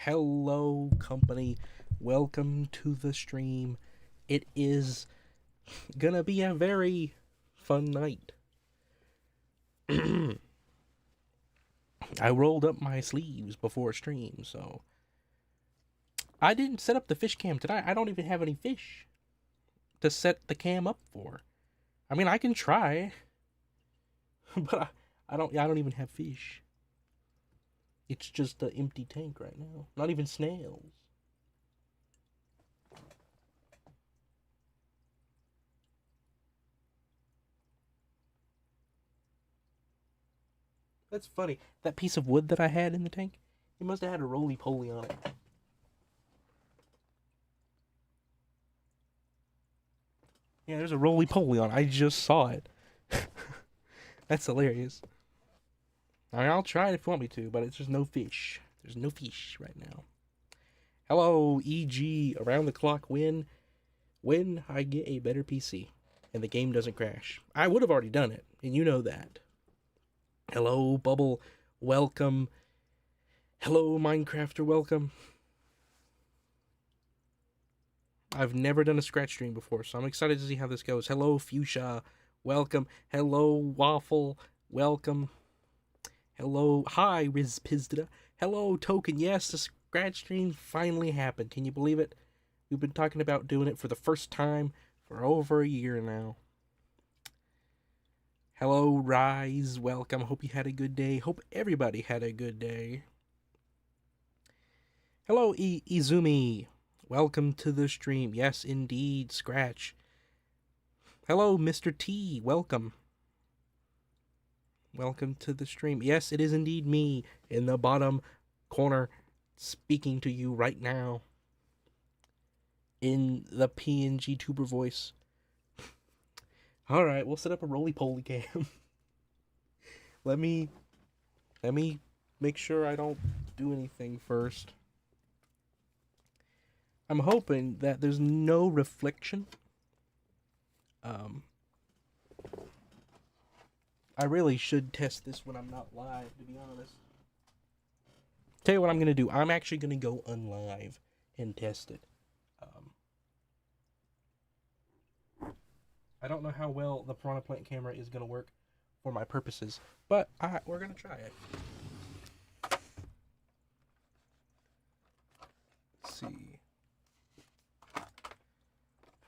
Hello, company. Welcome to the stream. It is gonna be a very fun night. I rolled up my sleeves before stream, so I didn't set up the fish cam tonight. I don't even have any fish to set the cam up for. I mean, I can try, but I don't. I don't even have fish. It's just an empty tank right now. Not even snails. That's funny. That piece of wood that I had in the tank, it must have had a roly-poly on it. Yeah, there's a roly-poly on it. I just saw it. That's hilarious. I mean, I'll try it if you want me to, but it's just no fish. There's no fish right now. Hello, EG, around the clock when I get a better PC and the game doesn't crash. I would have already done it, and you know that. Hello, Bubble, welcome. Hello, Minecrafter, welcome. I've never done a Scratch stream before, so I'm excited to see how this goes. Hello, Fuchsia, welcome. Hello, Waffle, welcome. Hello, hi, Rizpizdra. Hello, Token. Yes, the Scratch stream finally happened. Can you believe it? We've been talking about doing it for the first time for over a year now. Hello, Rise. Welcome. Hope you had a good day. Hope everybody had a good day. Hello, Izumi. Welcome to the stream. Yes, indeed, Scratch. Hello, Mr. T. Welcome. Welcome to the stream. Yes, it is indeed me in the bottom corner speaking to you right now in the PNG tuber voice. Alright, we'll set up a roly-poly cam. let me make sure I don't do anything first. I'm hoping that there's no reflection. I really should test this when I'm not live, to be honest. Tell you what I'm gonna do. I'm actually gonna go unlive and test it. I don't know how well the Piranha Plant camera is gonna work for my purposes, but we're gonna try it. Let's see.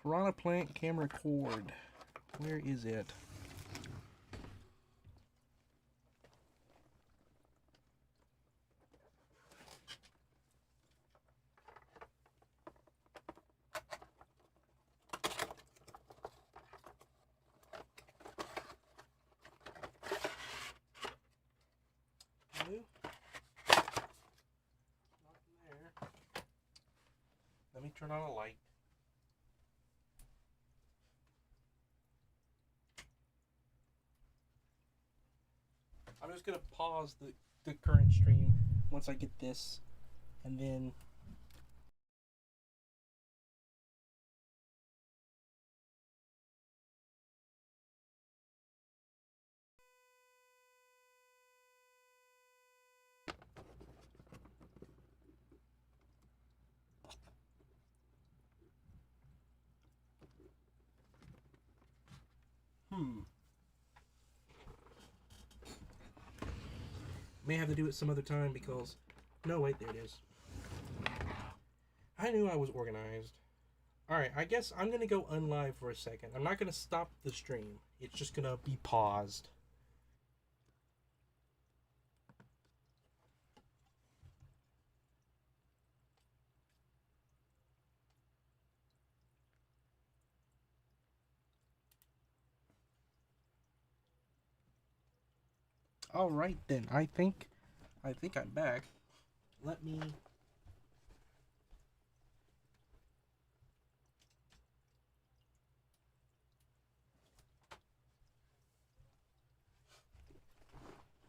Piranha Plant camera cord. Where is it? Let me turn on a light. I'm just gonna pause the current stream once I get this, and then may have to do it some other time because no, wait, there it is. I knew I was organized. Alright, I guess I'm gonna go unlive for a second. I'm not gonna stop the stream. It's just gonna be paused. Alright then, I think I'm back. Let me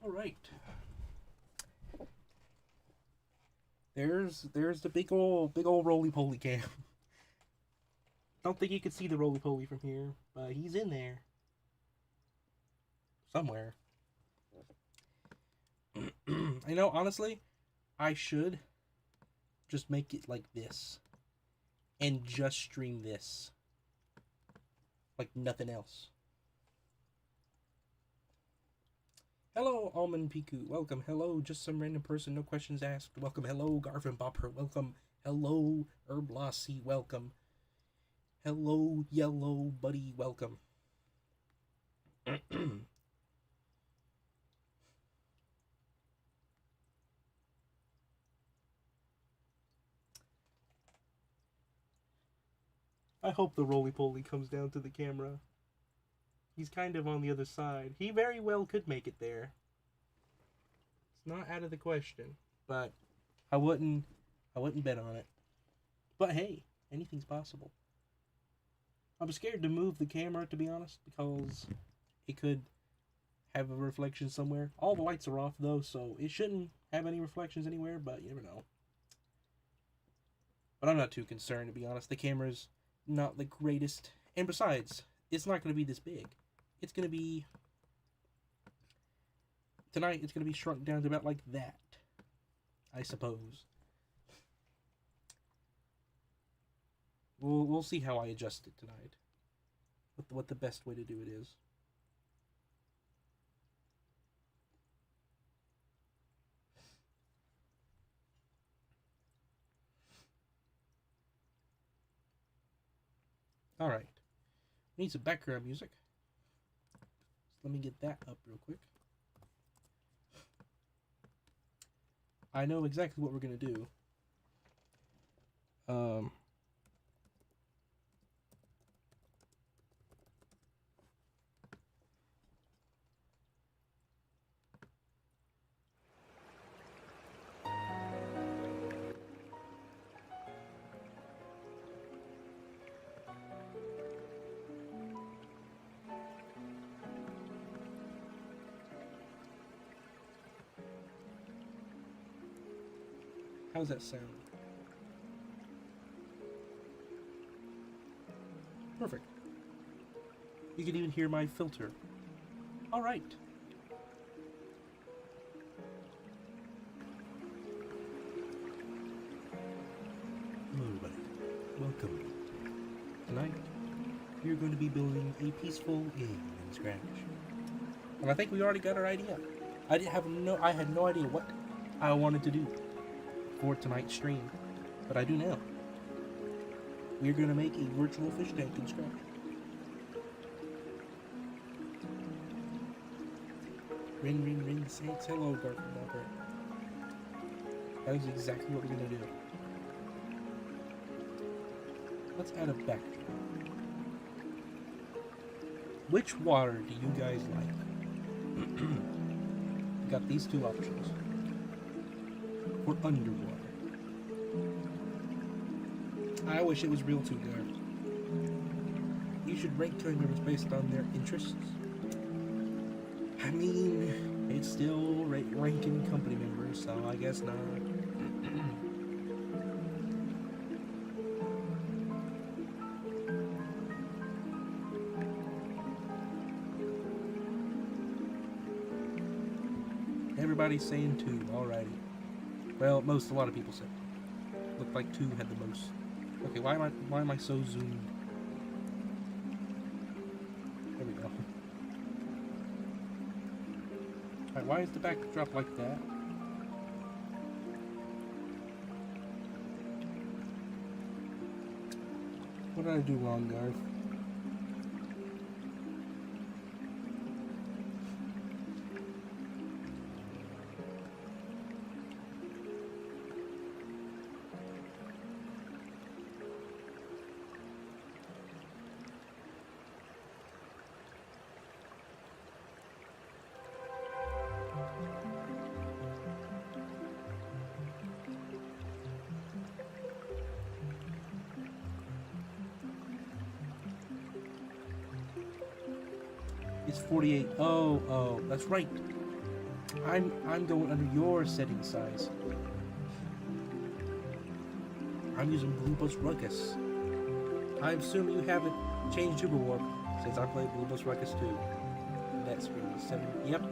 Alright. There's the big old roly-poly cam. Don't think you can see the roly-poly from here, but he's in there. Somewhere. You know, honestly, I should just make it like this. And just stream this. Like nothing else. Hello, Almond Piku. Welcome. Hello, just some random person, no questions asked. Welcome. Hello, Garvin Bopper. Welcome. Hello, Herblossie. Welcome. Hello, Yellow Buddy. Welcome. I hope the roly-poly comes down to the camera. He's kind of on the other side. He very well could make it there. It's not out of the question, but I wouldn't bet on it. But hey, anything's possible. I'm scared to move the camera, to be honest, because it could have a reflection somewhere. All the lights are off though, so it shouldn't have any reflections anywhere, but you never know. But I'm not too concerned, to be honest. The camera's not the greatest, and besides, it's not going to be this big. It's going to be, tonight it's going to be shrunk down to about like that, I suppose. We'll see how I adjust it tonight. What the best way to do it is. Alright. Need some background music. So let me get that up real quick. I know exactly what we're going to do. How's that sound? Perfect. You can even hear my filter. All right. Hello, everybody. Welcome. Tonight, we're going to be building a peaceful game in Scratch. And I think we already got our idea. I had no idea what I wanted to do for tonight's stream, but I do now. We're gonna make a virtual fish tank in Stratch. Ring, ring, ring, saints. Hello, Garfield Walker. That is exactly what we're gonna do. Let's add a backdrop. Which water do you guys like? We got these two options. For underwater. I wish it was real too, Gar. You should rank team members based on their interests. I mean, it's still ranking company members, so I guess not. Everybody's saying 2, alrighty. Well, a lot of people said. Looked like 2 had the most. Okay, why am I so zoomed? There we go. Alright, why is the backdrop like that? What did I do wrong, Garth? It's 48. Oh, that's right. I'm going under your setting size. I'm using Blue Bus Ruckus. I assume you haven't changed Uber Warp since I played Blue Bus Ruckus 2. That's really 7. Yep.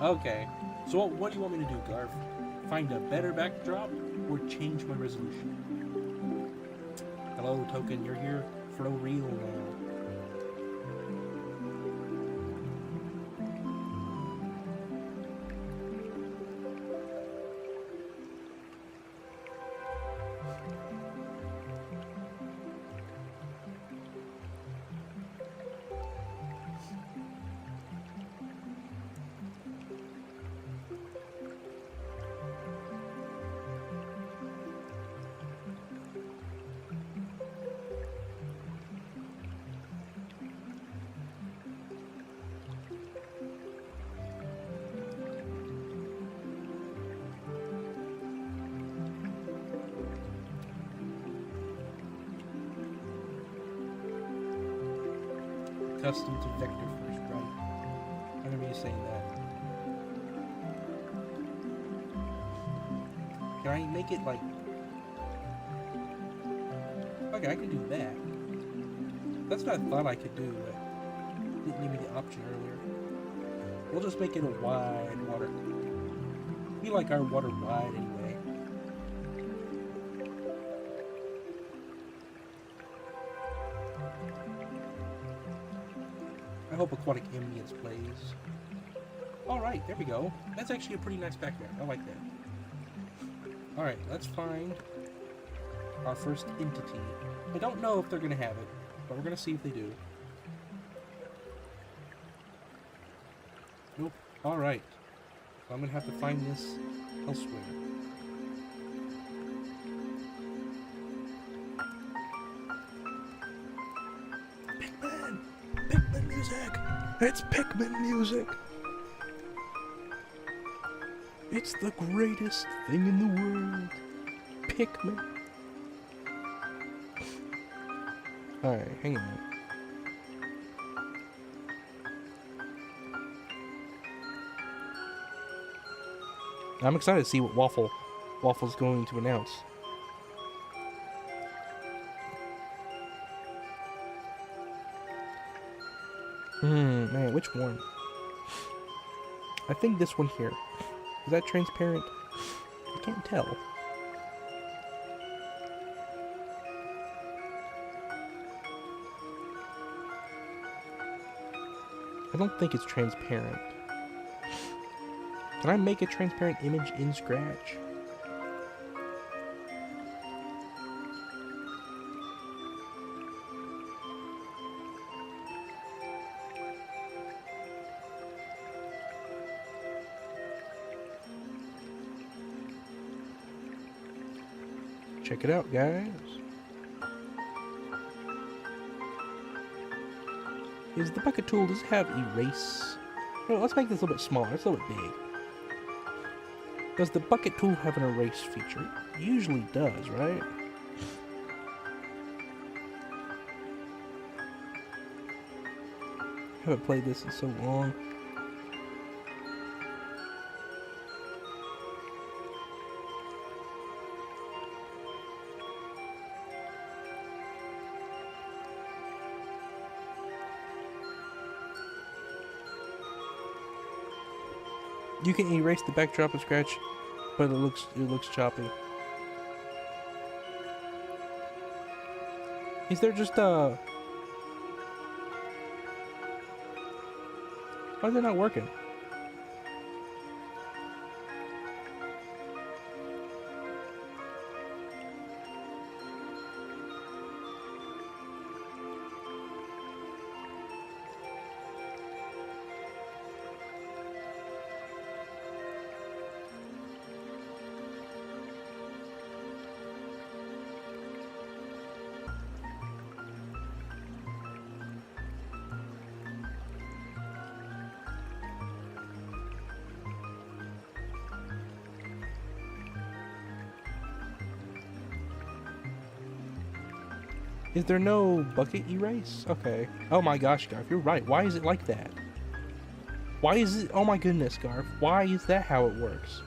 Okay. So what do you want me to do, Garf? find a better backdrop or change my resolution. Hello, Token, you're here for no real now. Custom to vector first, right? I remember you saying that. Can I make it like... Okay, I can do that. That's what I thought I could do, but didn't give me the option earlier. We'll just make it a wide water. We like our water wide anyway. I hope Aquatic Ambience plays. Alright, there we go. That's actually a pretty nice background. I like that. Alright, let's find our first entity. I don't know if they're going to have it, but we're going to see if they do. Nope. Alright. So I'm going to have to find this elsewhere. Pikmin music! It's Pikmin music! It's the greatest thing in the world. Pikmin. Alright, hang on. I'm excited to see what Waffle's going to announce. Man, which one? I think this one here. Is that transparent? I can't tell. I don't think it's transparent. Can I make a transparent image in Stratch? Check it out, guys. Is the bucket tool, does it have erase? No, let's make this a little bit smaller. It's a little bit big. Does the bucket tool have an erase feature? It usually does, right? I haven't played this in so long. You can erase the backdrop of Stratch, but it looks choppy. Is there just why is it not working? Is there no bucket erase? Okay. Oh my gosh, Garf, you're right. Why is it like that? Why is it... Oh my goodness, Garf. Why is that how it works?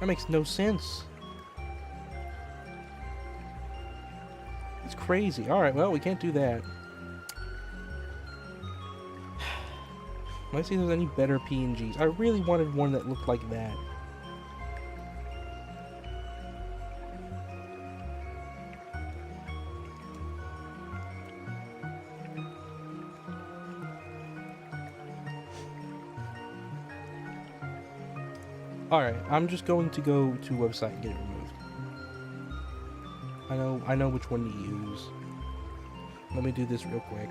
That makes no sense. It's crazy. Alright, well, we can't do that. Let's see if there's any better PNGs. I really wanted one that looked like that. Alright, I'm just going to go to website and get it removed. I know which one to use. Let me do this real quick.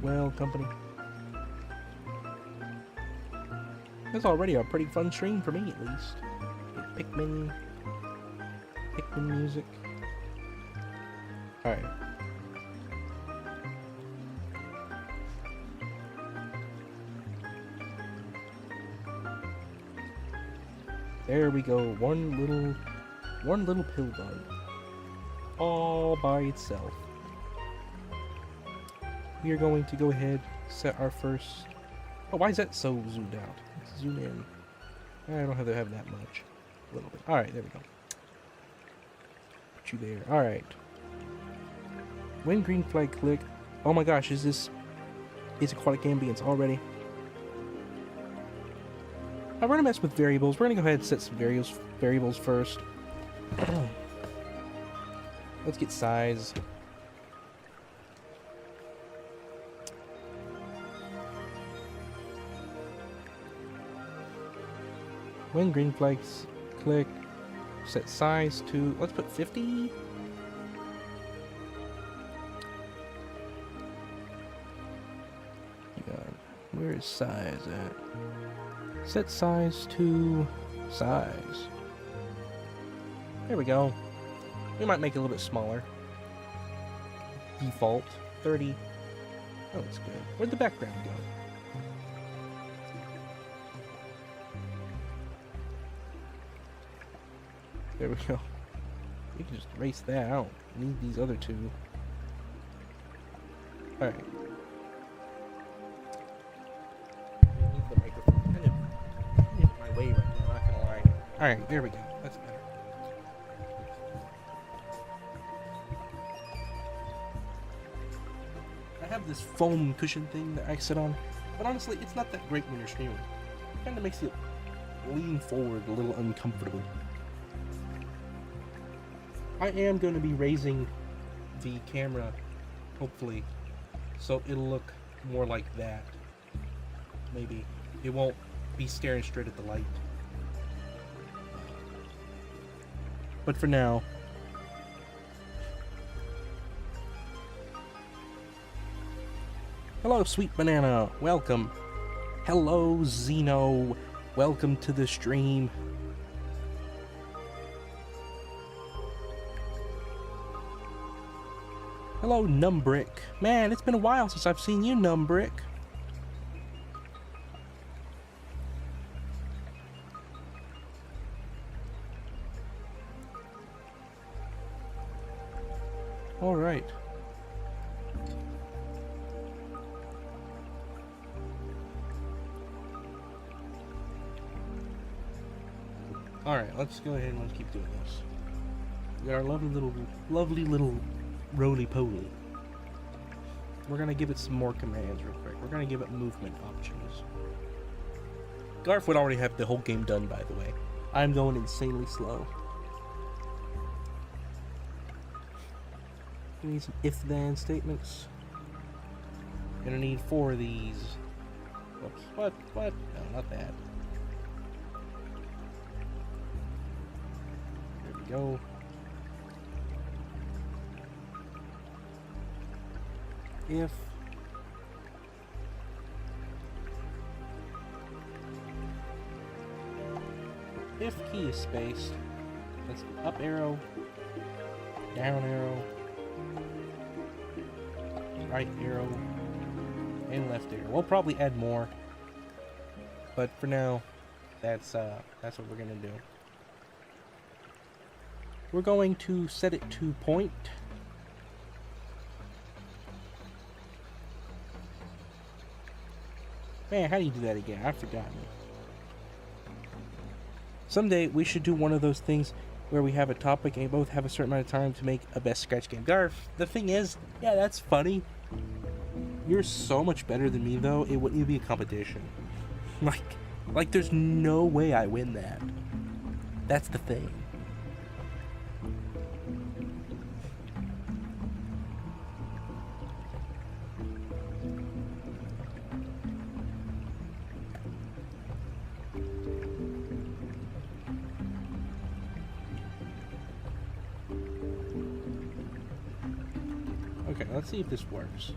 Well, company. That's already a pretty fun stream for me, at least. Pikmin music. Alright. There we go. One little pill bug. All by itself. We are going to go ahead, set our first... Oh, why is that so zoomed out? Let's zoom in. I don't have to have that much. A little bit. Alright, there we go. Put you there. Alright. When green flag click... Oh my gosh, is this... It's aquatic ambience already. We're going to mess with variables. We're going to go ahead and set some variables first. Let's get size. When green flags click, set size to, let's put 50. Where is size at? Set size to size. There we go. We might make it a little bit smaller. Default 30. Oh, that's good. Where'd the background go? There we go. We can just erase that. I don't need these other two. Alright. The microphone kind of in my way right now, not gonna lie. Alright, there we go. That's better. I have this foam cushion thing that I sit on, but honestly, it's not that great when you're streaming. It kind of makes you lean forward a little uncomfortable. I am going to be raising the camera, hopefully, so it'll look more like that. Maybe. It won't be staring straight at the light. But for now... Hello, Sweet Banana. Welcome. Hello, Zeno. Welcome to the stream. Hello, Numbrick. Man, it's been a while since I've seen you, Numbrick. Alright. Alright, let's go ahead and let's keep doing this. We got our lovely little roly-poly. We're gonna give it some more commands real quick. We're gonna give it movement options. Garf would already have the whole game done, by the way. I'm going insanely slow. We need some if-then statements. Gonna need 4 of these. Whoops. What? No, not that. There we go. If key is spaced, let's do up arrow, down arrow, right arrow, and left arrow. We'll probably add more, but for now, that's what we're gonna do. We're going to set it to point. Man, how do you do that again? I've forgotten. Someday we should do one of those things where we have a topic and both have a certain amount of time to make a best Scratch game. Garf, the thing is, yeah, that's funny. You're so much better than me, though. It wouldn't even be a competition. Like, there's no way I win that. That's the thing. Okay, let's see if this works.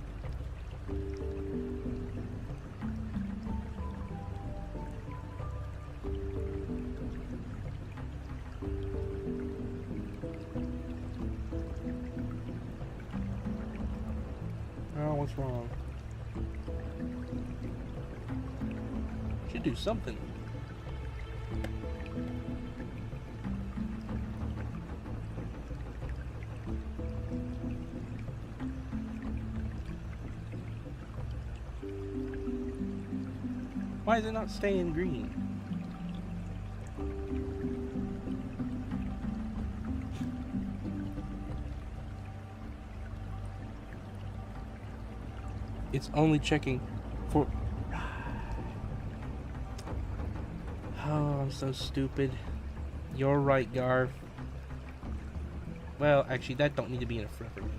Oh, what's wrong? Should do something. Why is it not staying green? It's only checking for... Oh, I'm so stupid. You're right, Garv. Well, actually, that don't need to be in a forever mode.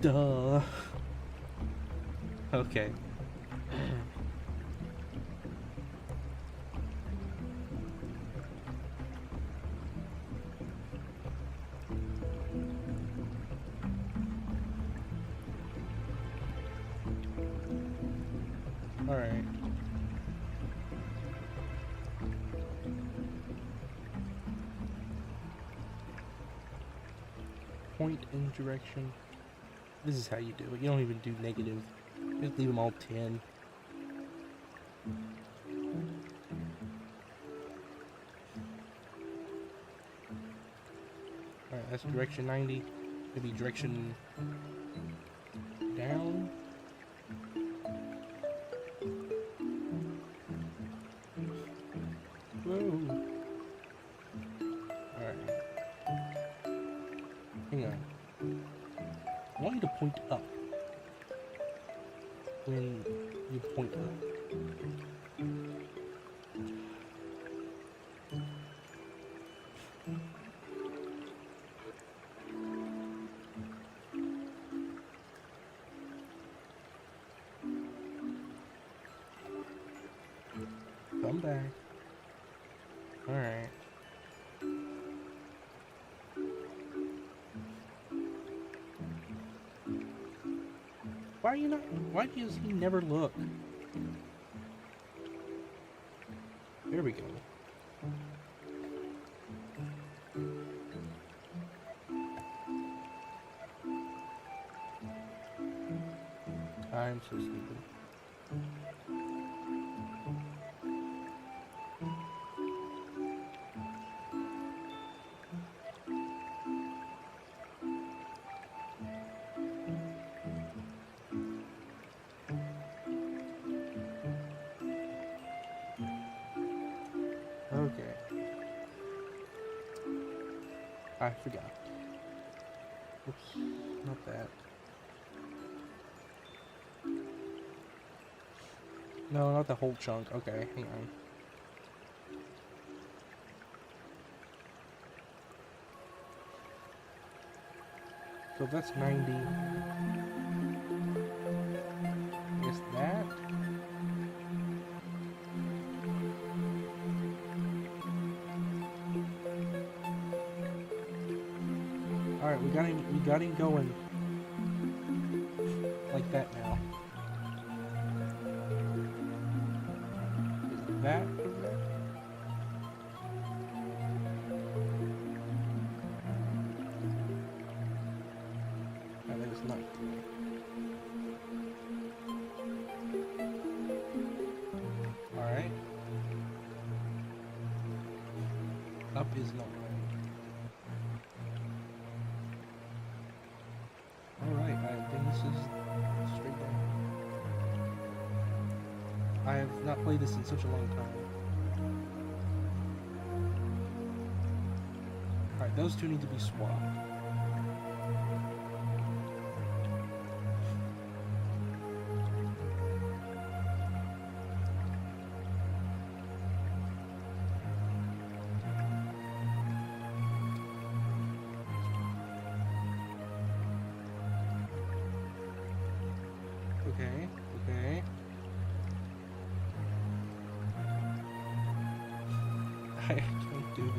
Duh. Okay. Alright. Point in direction. This is how you do it. You don't even do negative. Just leave them all 10. Alright, that's direction 90. Maybe direction down. Whoa. Alright. Hang on. I want you to point up. When you point up. Come back. Alright. Why are you not? Why does he never look? There we go. I'm so stupid. Okay. I forgot. Oops, not that. No, not the whole chunk. Okay, hang on. So that's 90. Is that? Alright, we got him going. Like that now. Is that? No, that is not. Alright. Up is not right. Alright, I think this is straight down. I I've not played this in such a long time. Alright, those two need to be swapped. Okay, okay. I can't do this.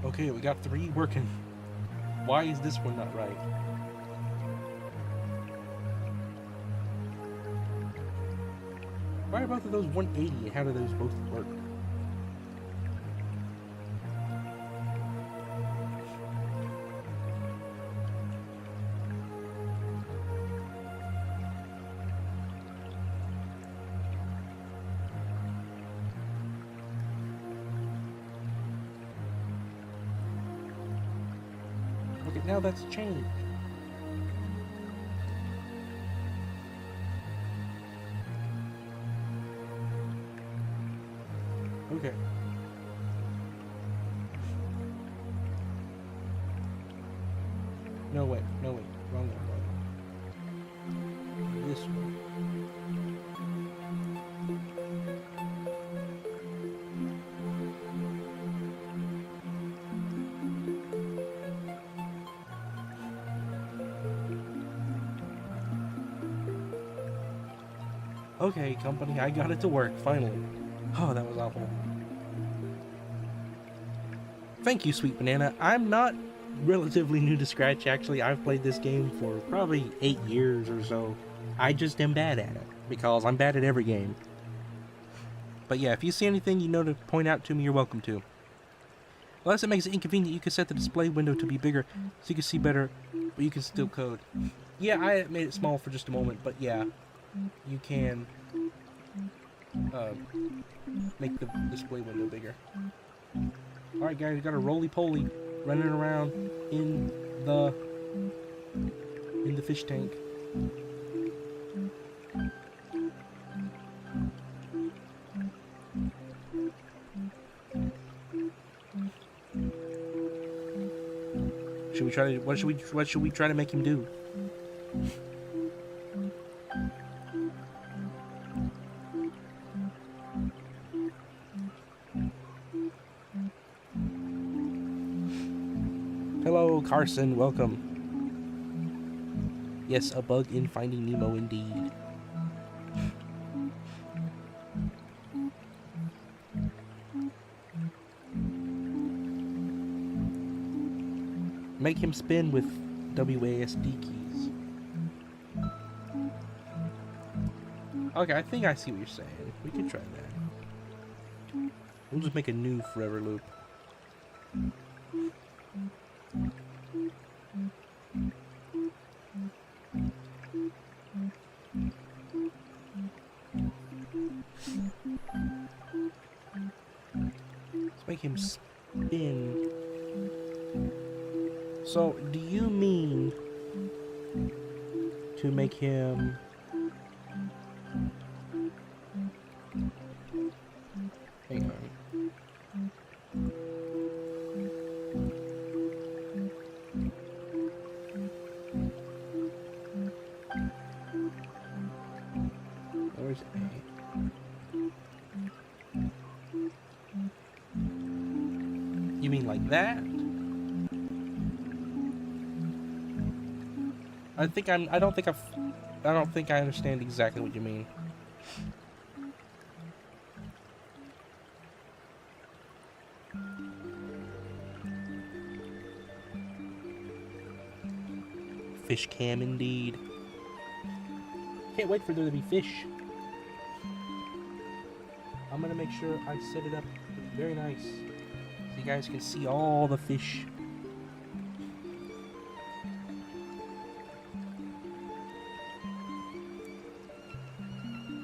Okay, we got 3 working. Why is this one not right? Why are both of those 180 and how do those both work? Okay, now that's changed. Okay. No way, no way. Wrong one, wrong one. This one. Okay, company, I got it to work, finally. Oh, that was awful. Thank you, Sweet Banana. I'm not relatively new to Scratch, actually. I've played this game for probably 8 years or so. I just am bad at it, because I'm bad at every game. But yeah, if you see anything you know to point out to me, you're welcome to. Unless it makes it inconvenient, you can set the display window to be bigger, so you can see better, but you can still code. Yeah, I made it small for just a moment, but yeah, you can make the display window bigger. Alright guys, we got a roly-poly running around in the fish tank. Should we try to what should we try to make him do? Hello, Carson. Welcome. Yes, a bug in Finding Nemo indeed. Make him spin with WASD keys. Okay, I think I see what you're saying. We can try that. We'll just make a new forever loop. Let's make him spin. So, do you mean to make him... Hang on. Where's A? You mean like that? I don't think I understand exactly what you mean. Fish cam indeed. Can't wait for there to be fish. I'm gonna make sure I set it up very nice so you guys can see all the fish.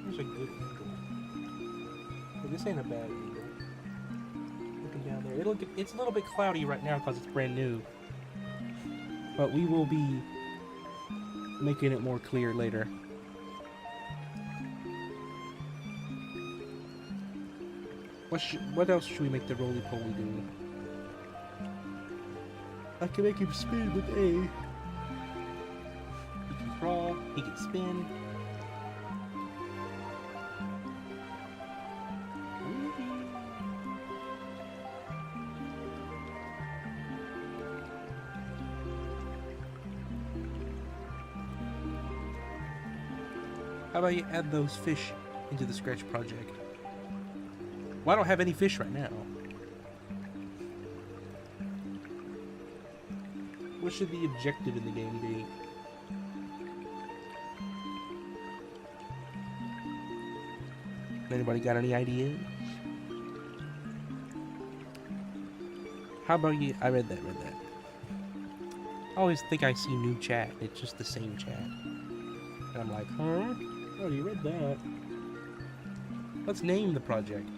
There's a good angle. But this ain't a bad angle. Looking down there, it's a little bit cloudy right now because it's brand new. But we will be making it more clear later. What else should we make the roly-poly do? I can make him spin with A. He can crawl, he can spin. How about you add those fish into the Scratch project? Well, I don't have any fish right now. What should the objective in the game be? Anybody got any ideas? How about you? I read that. I always think I see new chat. It's just the same chat. And I'm like, huh? Oh, you read that. Let's name the project.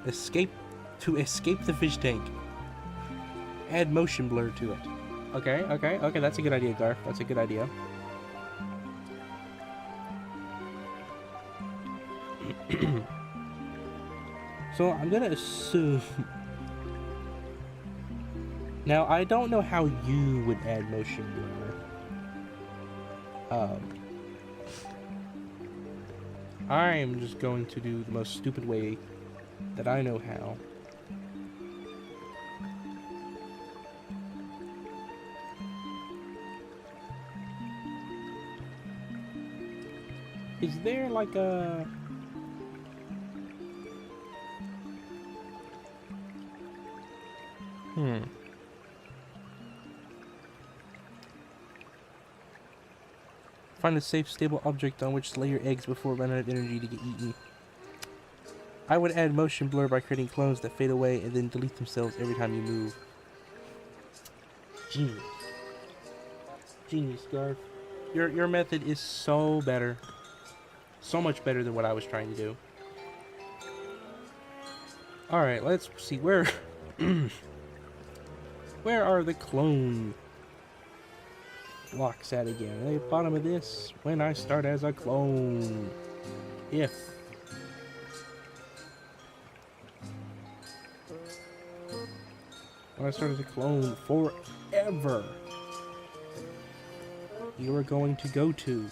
Escape the fish tank. Add motion blur to it. Okay, that's a good idea, Garth. That's a good idea. So I'm gonna assume. Now I don't know how you would add motion blur. I'm just going to do the most stupid way that I know how. Is there like a... Find a safe, stable object on which to lay your eggs before running out of energy to get eaten. I would add motion blur by creating clones that fade away and then delete themselves every time you move. Genius. Genius, Garth. Your method is so better. So much better than what I was trying to do. Alright, let's see where... Where are the clone blocks at again? At the bottom of this. When I start as a clone. If. When I start as a clone forever. You are going to go to.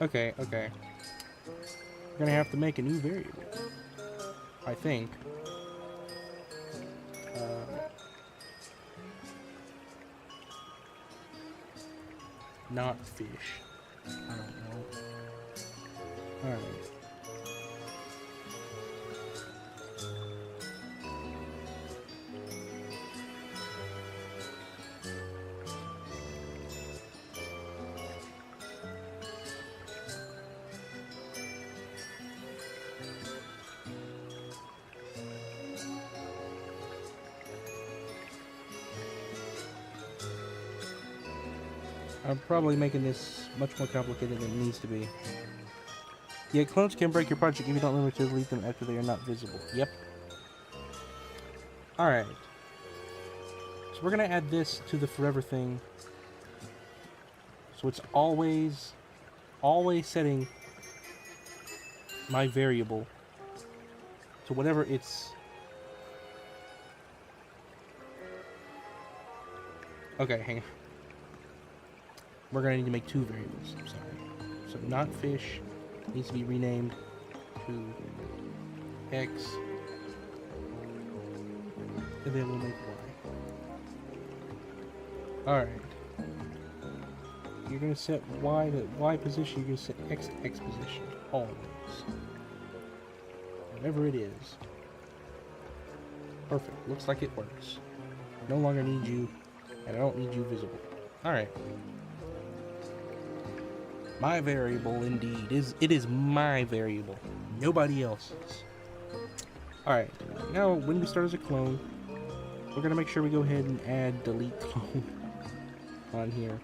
Okay. We're gonna have to make a new variable. I think. Not fish. I don't know. Alright. I'm probably making this much more complicated than it needs to be. Yeah, clones can break your project if you don't remember to delete them after they are not visible. Yep. Alright. So we're going to add this to the forever thing. So it's always setting my variable to whatever it's... Okay, hang on. We're going to need to make two variables. I'm sorry. So not fish needs to be renamed to X. And then we'll make Y. Alright. You're going to set Y to Y position. You're going to set X to X position. Always. Whatever it is. Perfect. Looks like it works. No longer need you. And I don't need you visible. Alright. My variable, indeed. It is my variable. Nobody else's. Alright, now when we start as a clone, we're gonna make sure we go ahead and add delete clone on here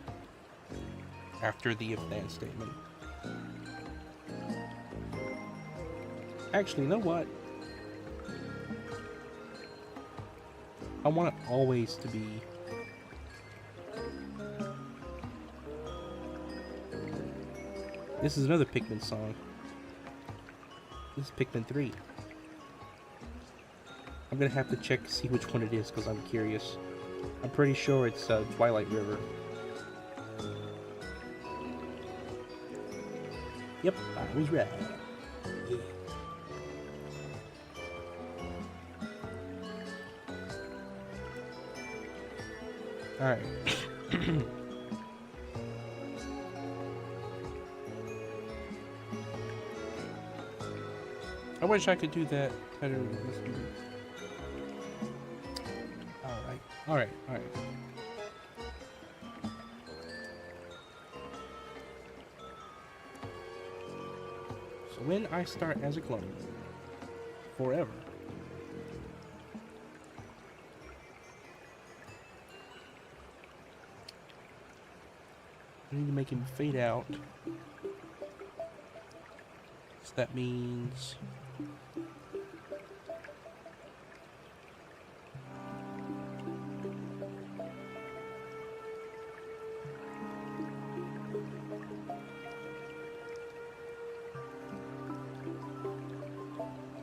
after the if then statement. Actually, you know what? I want it always to be this is another Pikmin song. This is Pikmin 3. I'm gonna have to check to see which one it is because I'm curious. I'm pretty sure it's Twilight River. Yep, I was right. Yeah. Alright. I wish I could do that better with this game. Alright. So when I start as a clone, forever, I need to make him fade out. So that means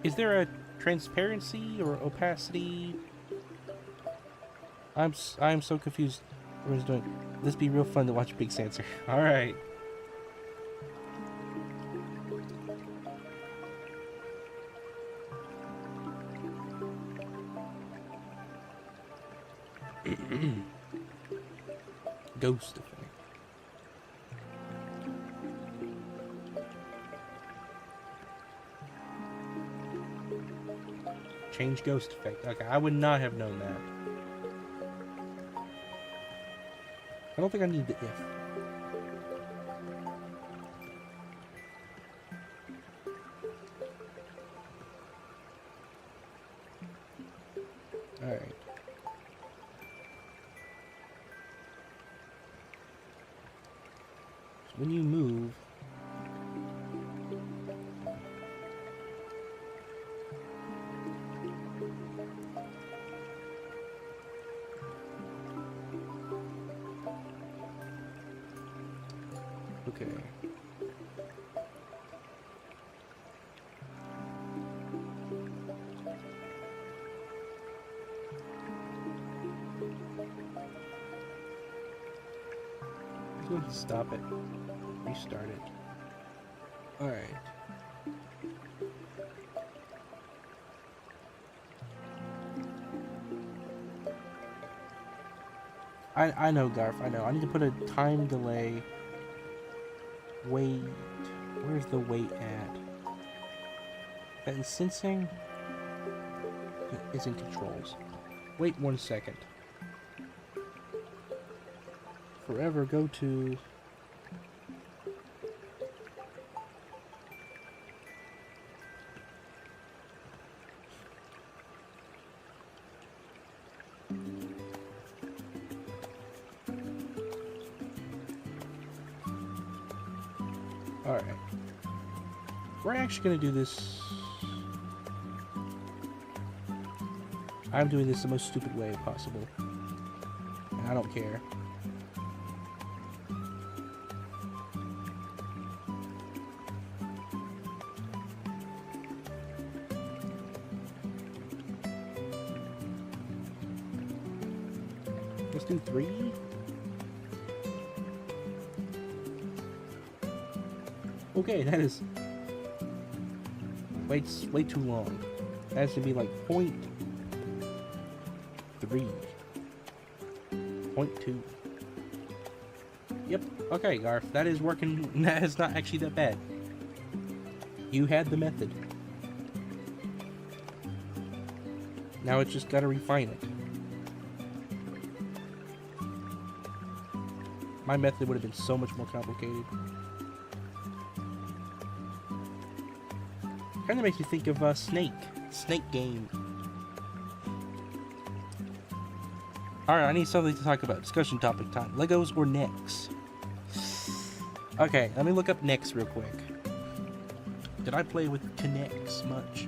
is there a transparency or opacity? I'm so confused. What is doing? This be real fun to watch Big Sanser. All right. Ghost effect. Change ghost effect. Okay, I would not have known that. I don't think I need the if. Alright. So when you move, okay. I'm going to stop it. Restart it. Alright. I know, Garf, I know. I need to put a time delay. Wait. Where's the wait at? That is sensing? It's in controls. Wait 1 second. Forever go to... Alright. We're actually going to do this... I'm doing this the most stupid way possible. And I don't care. Let's do 3. Okay, that is way too long. That has to be like 0.3, 0.2. Yep. Okay, Garf, that is working. That is not actually that bad. You had the method. Now it's just gotta refine it. My method would have been so much more complicated. Kind of makes me think of Snake game. Alright, I need something to talk about. Discussion topic time. Legos or Necks? Okay, let me look up Necks real quick. Did I play with Connects much?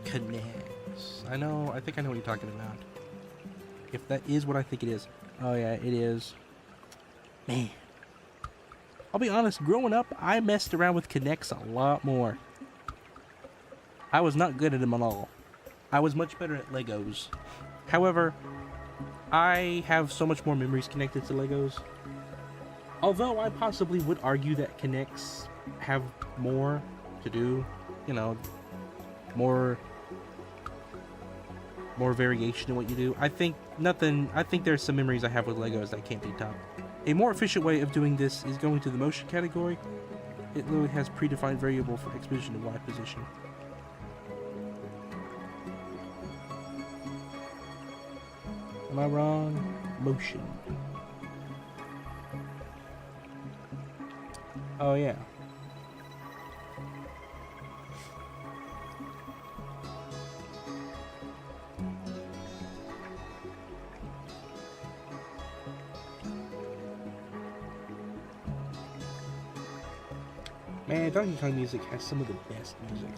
Connects. I think I know what you're talking about. If that is what I think it is. Oh yeah, it is. Man. I'll be honest, growing up, I messed around with Connects a lot more. I was not good at them at all. I was much better at Legos. However, I have so much more memories connected to Legos. Although I possibly would argue that Connects have more to do, you know, more variation in what you do. I think there's some memories I have with Legos that can't be topped. A more efficient way of doing this is going to the motion category. It literally has predefined variable for X position and Y position. Am I wrong? Motion. Oh yeah. Man, Donkey Kong music has some of the best music.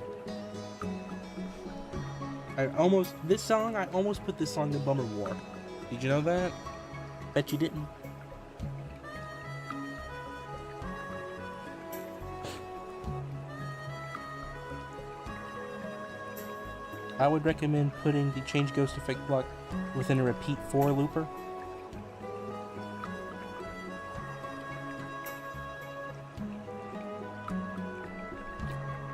This song, I almost put this song in Bummer War. Did you know that? Bet you didn't. I would recommend putting the change ghost effect block within a repeat for looper.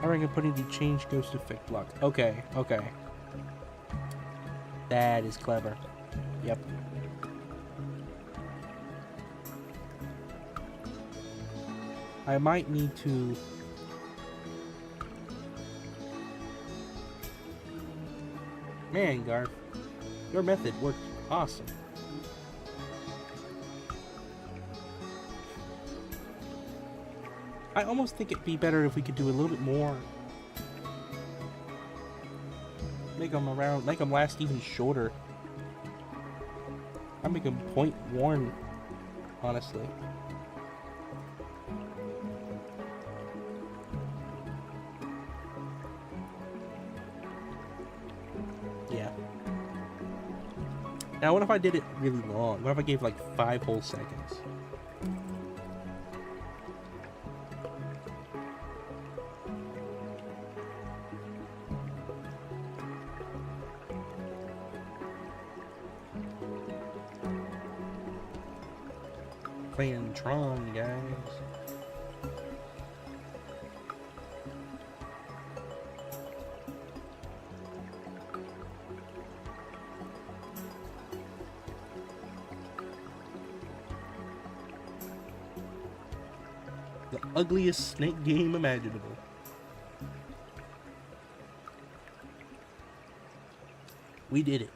I recommend putting the change ghost effect block. Okay. That is clever. Yep. I might need to... Man, Garth, your method worked awesome. I almost think it'd be better if we could do a little bit more. Make them last even shorter. I make them point worn, honestly. Yeah. Now, what if I did it really long? What if I gave like 5 whole seconds? Playing Tron, guys. The ugliest snake game imaginable. We did it.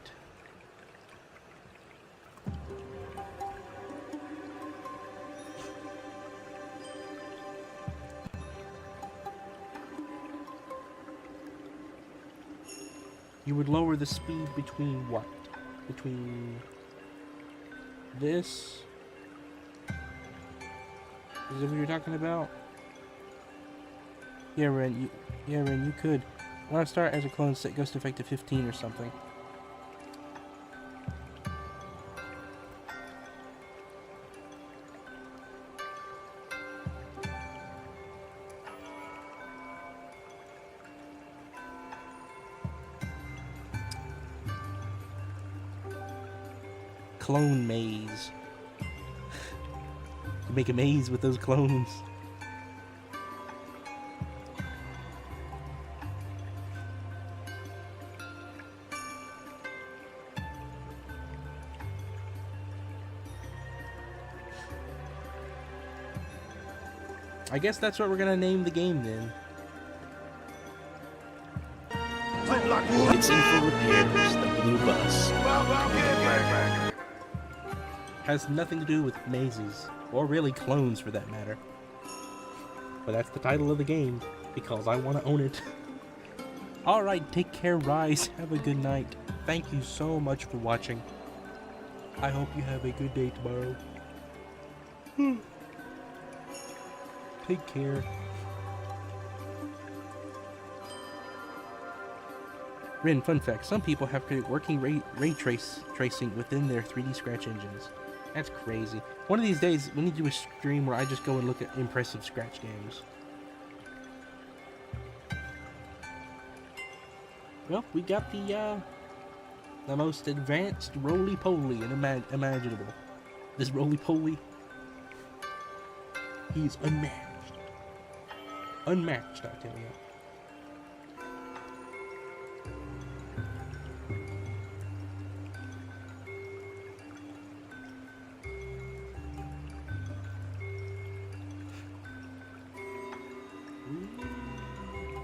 You would lower the speed between what? Between this? Is that what you're talking about? Yeah, Ren, you could. I want to start as a clone set ghost effect to 15 or something. Clone maze. You make a maze with those clones. I guess that's what we're gonna name the game then. It's in for repairs, the blue bus. Has nothing to do with mazes, or really clones for that matter. But that's the title of the game. because I want to own it. Alright, take care, Rise. Have a good night. Thank you so much for watching. I hope you have a good day tomorrow. Take care. Rin, fun fact, some people have created working ray tracing within their 3D Scratch engines. That's crazy. One of these days, we need to do a stream where I just go and look at impressive Scratch games. Well, we got the most advanced roly-poly imaginable. This roly-poly, he's unmatched. Unmatched, I tell you.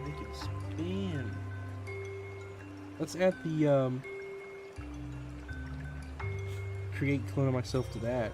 Make it spin. Let's add the create clone of myself to that.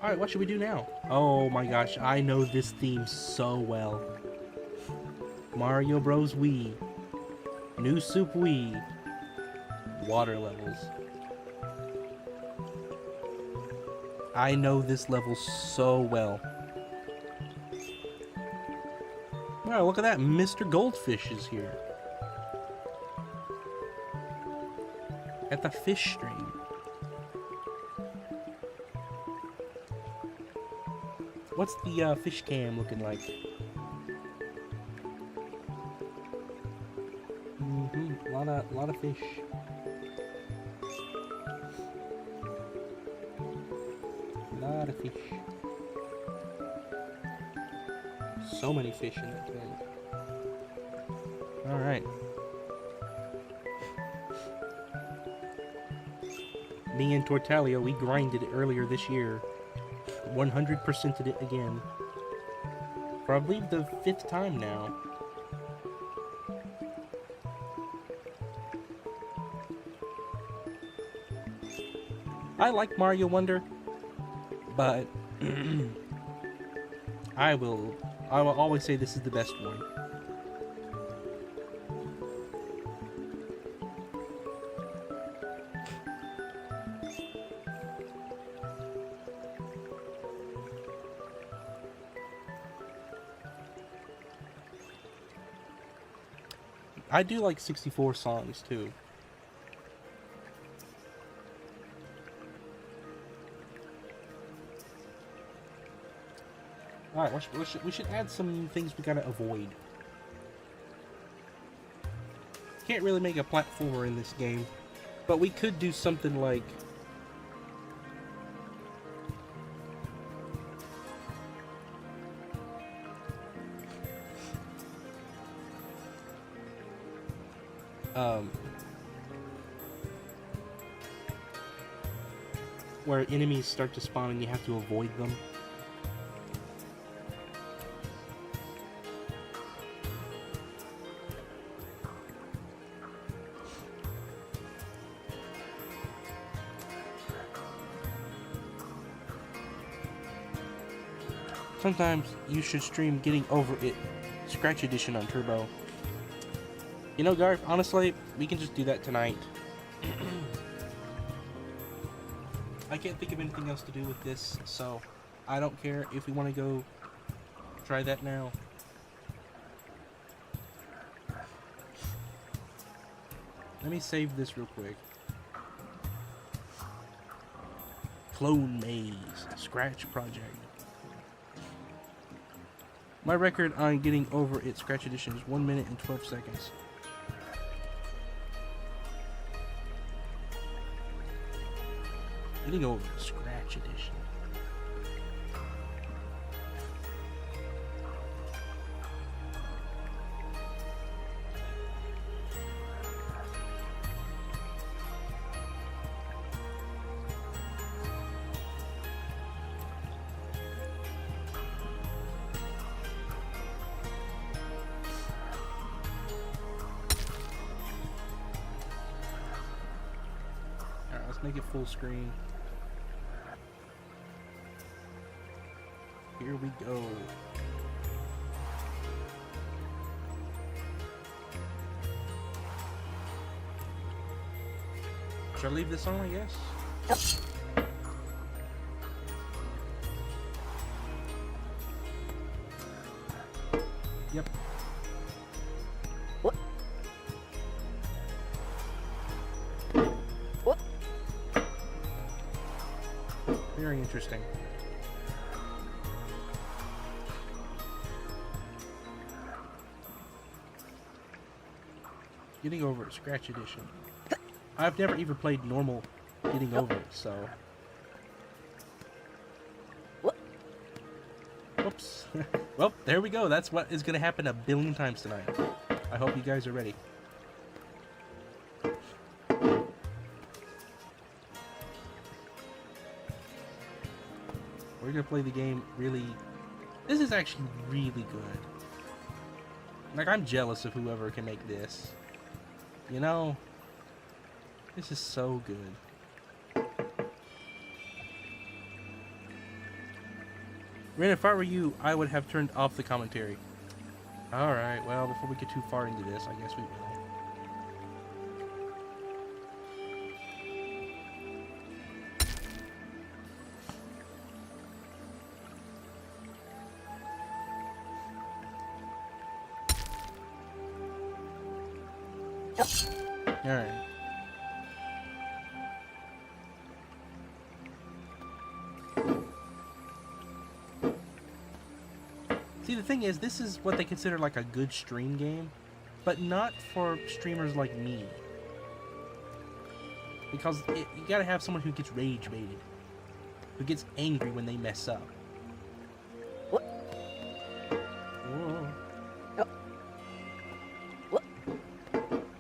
Alright, what should we do now? Oh my gosh, I know this theme so well. Mario Bros. Wii. New Soup Wii. Water levels. I know this level so well. Wow, look at that. Mr. Goldfish is here. At the fish stream. What's the fish cam looking like? Lot of fish. Lot of fish. So many fish in that tank. All right. Me and Tortalio, we grinded it earlier this year. 100%ed it again. For I believe the 5th time now. I like Mario Wonder, but I will always say this is the best one. I do like 64 songs too. Alright, we should add some things we gotta avoid. Can't really make a platformer in this game, but we could do something like where enemies start to spawn and you have to avoid them. Sometimes you should stream Getting Over It Scratch Edition on Turbo. You know, Garth, honestly, we can just do that tonight. I can't think of anything else to do with this, so I don't care if we want to go try that now. Let me save this real quick. Clone Maze Scratch Project. My record on Getting Over It Scratch Edition is 1 minute and 12 seconds. Getting Over It Scratch Edition. Let's make it full screen. Here we go. Should I leave this on, I guess? Yep. What? What? Very interesting. Getting Over it, Scratch Edition. I've never even played normal Getting Over it, so... Whoops. Well, there we go. That's what is going to happen a billion times tonight. I hope you guys are ready. We're going to play the game really... This is actually really good. Like, I'm jealous of whoever can make this. You know? This is so good. Ren, if I were you, I would have turned off the commentary. Alright, well, before we get too far into this, I guess we will. Alright. See, the thing is, this is what they consider like a good stream game, but not for streamers like me. Because you gotta have someone who gets rage baited, who gets angry when they mess up. What? Whoa. Yep. What?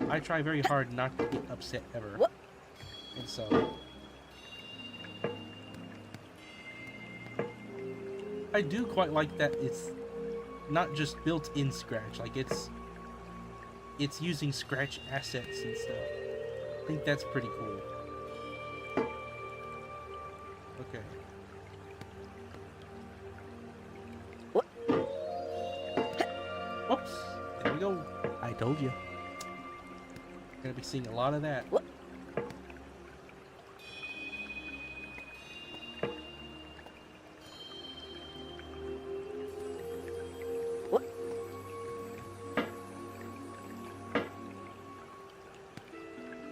I try very hard not to get upset ever. What? And so... I do quite like that it's not just built in Scratch, like it's using Scratch assets and stuff. I think that's pretty cool. Okay. What? Whoops. There we go. I told you. Gonna be seeing a lot of that. What?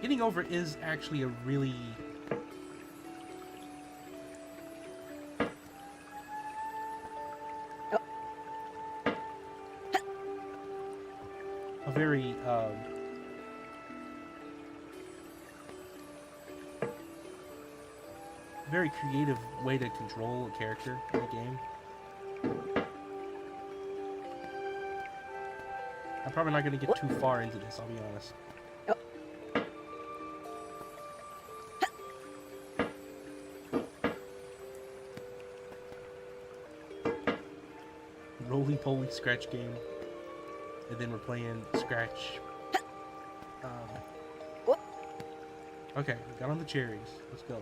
Getting Over is actually a really... a very, very creative way to control a character in a game. I'm probably not going to get too far into this, I'll be honest. Roly-poly Scratch game, and then we're playing Scratch. Okay, we got on the cherries. Let's go.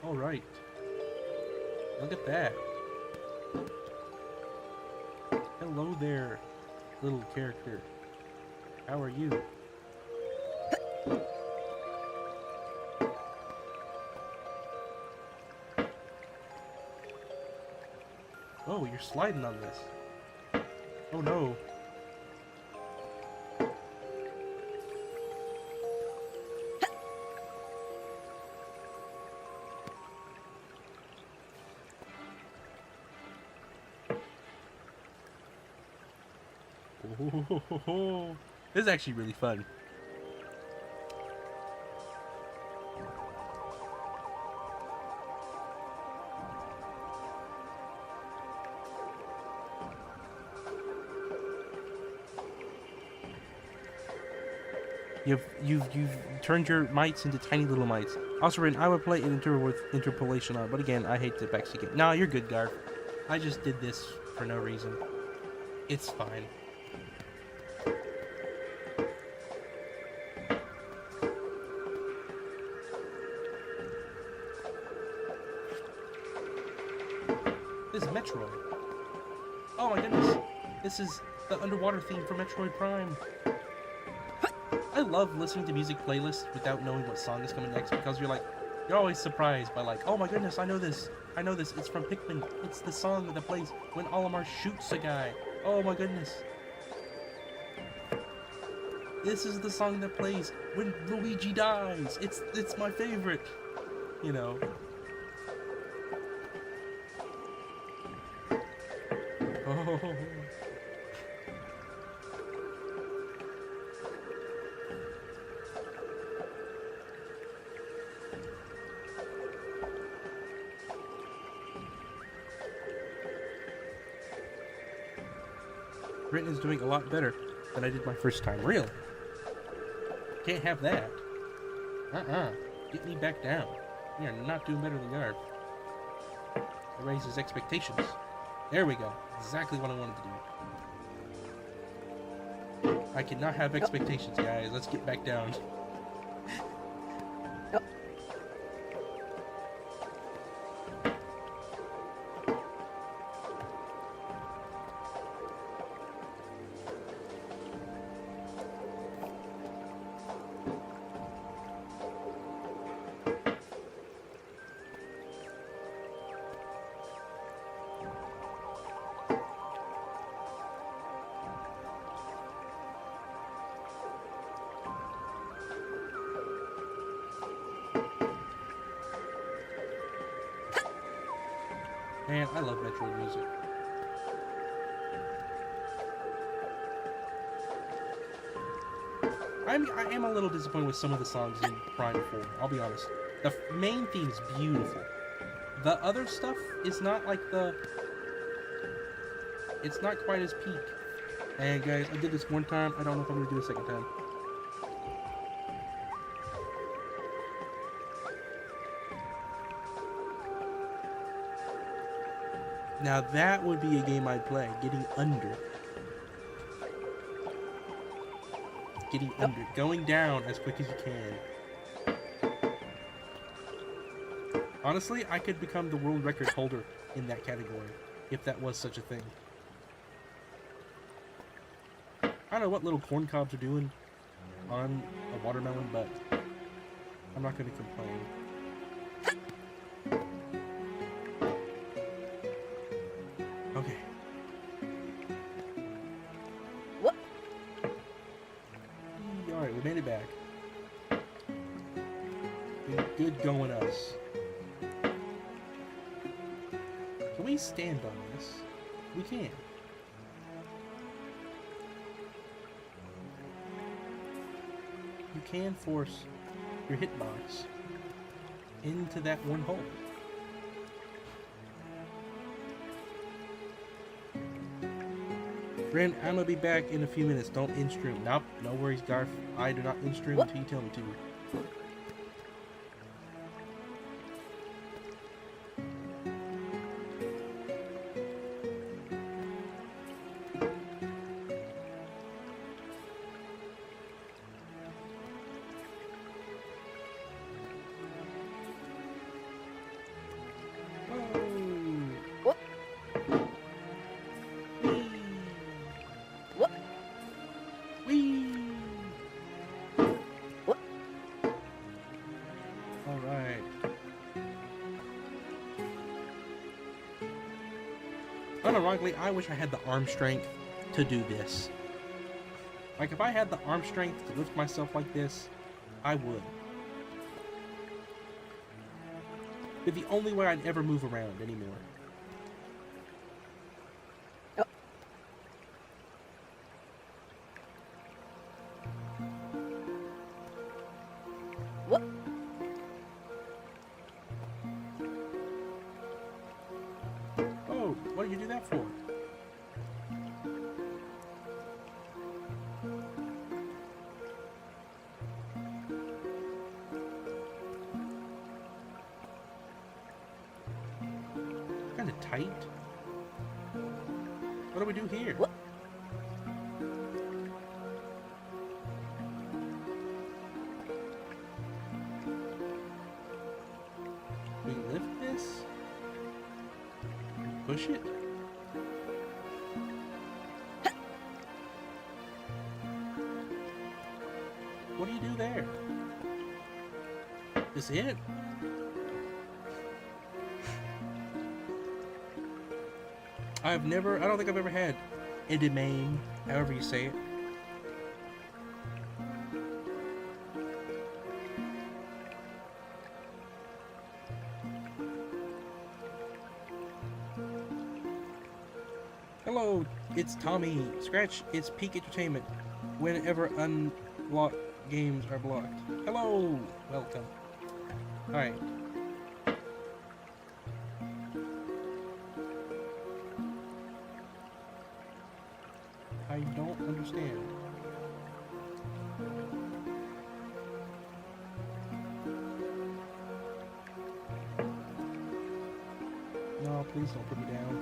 All right. Look at that. Hello there, little character. How are you? Oh, you're sliding on this. Oh no. This is actually really fun. You've turned your mites into tiny little mites. Also, Rin, I would play it with interpolation on, but again, I hate the backseat game. Nah, you're good, Garf. I just did this for no reason. It's fine. This is Metroid. Oh my goodness. This is the underwater theme for Metroid Prime. I love listening to music playlists without knowing what song is coming next because you're always surprised by oh my goodness, I know this. It's from Pikmin. It's the song that plays when Olimar shoots a guy. Oh my goodness. This is the song that plays when Luigi dies. It's my favorite. You know. Oh. Britain is doing a lot better than I did my first time. Really? Can't have that. Get me back down. We are not doing better than Garb. It raises expectations. There we go. Exactly what I wanted to do. I cannot have expectations, guys. Let's get back down. Man, I love Metroid music. I am a little disappointed with some of the songs in Prime 4, I'll be honest. The main theme is beautiful. The other stuff is not it's not quite as peak. And guys, I did this one time, I don't know if I'm going to do it a second time. Now that would be a game I'd play, getting under. Getting under. Going down as quick as you can. Honestly, I could become the world record holder in that category, if that was such a thing. I don't know what little corn cobs are doing on a watermelon, but I'm not going to complain. Okay. What? Alright, we made it back. Good going, us. Can we stand on this? We can. You can force your hitbox into that one hole. Ren, I'm gonna be back in a few minutes. Don't in-stream. Nope, no worries, Garf. I do not in-stream until you tell me to. Unironically, I wish I had the arm strength to do this. Like, if I had the arm strength to lift myself like this, I would. It'd be the only way I'd ever move around anymore. Oh. What? Oh, what did you do that for? tight? What do we do here? What? We lift this? Push it? What do you do there? Is it? I don't think I've ever had edamame, however you say it. Hello, it's Tommy. Scratch, it's peak entertainment. Whenever unlocked games are blocked. Hello, welcome. Alright. I don't understand. No, please don't put me down.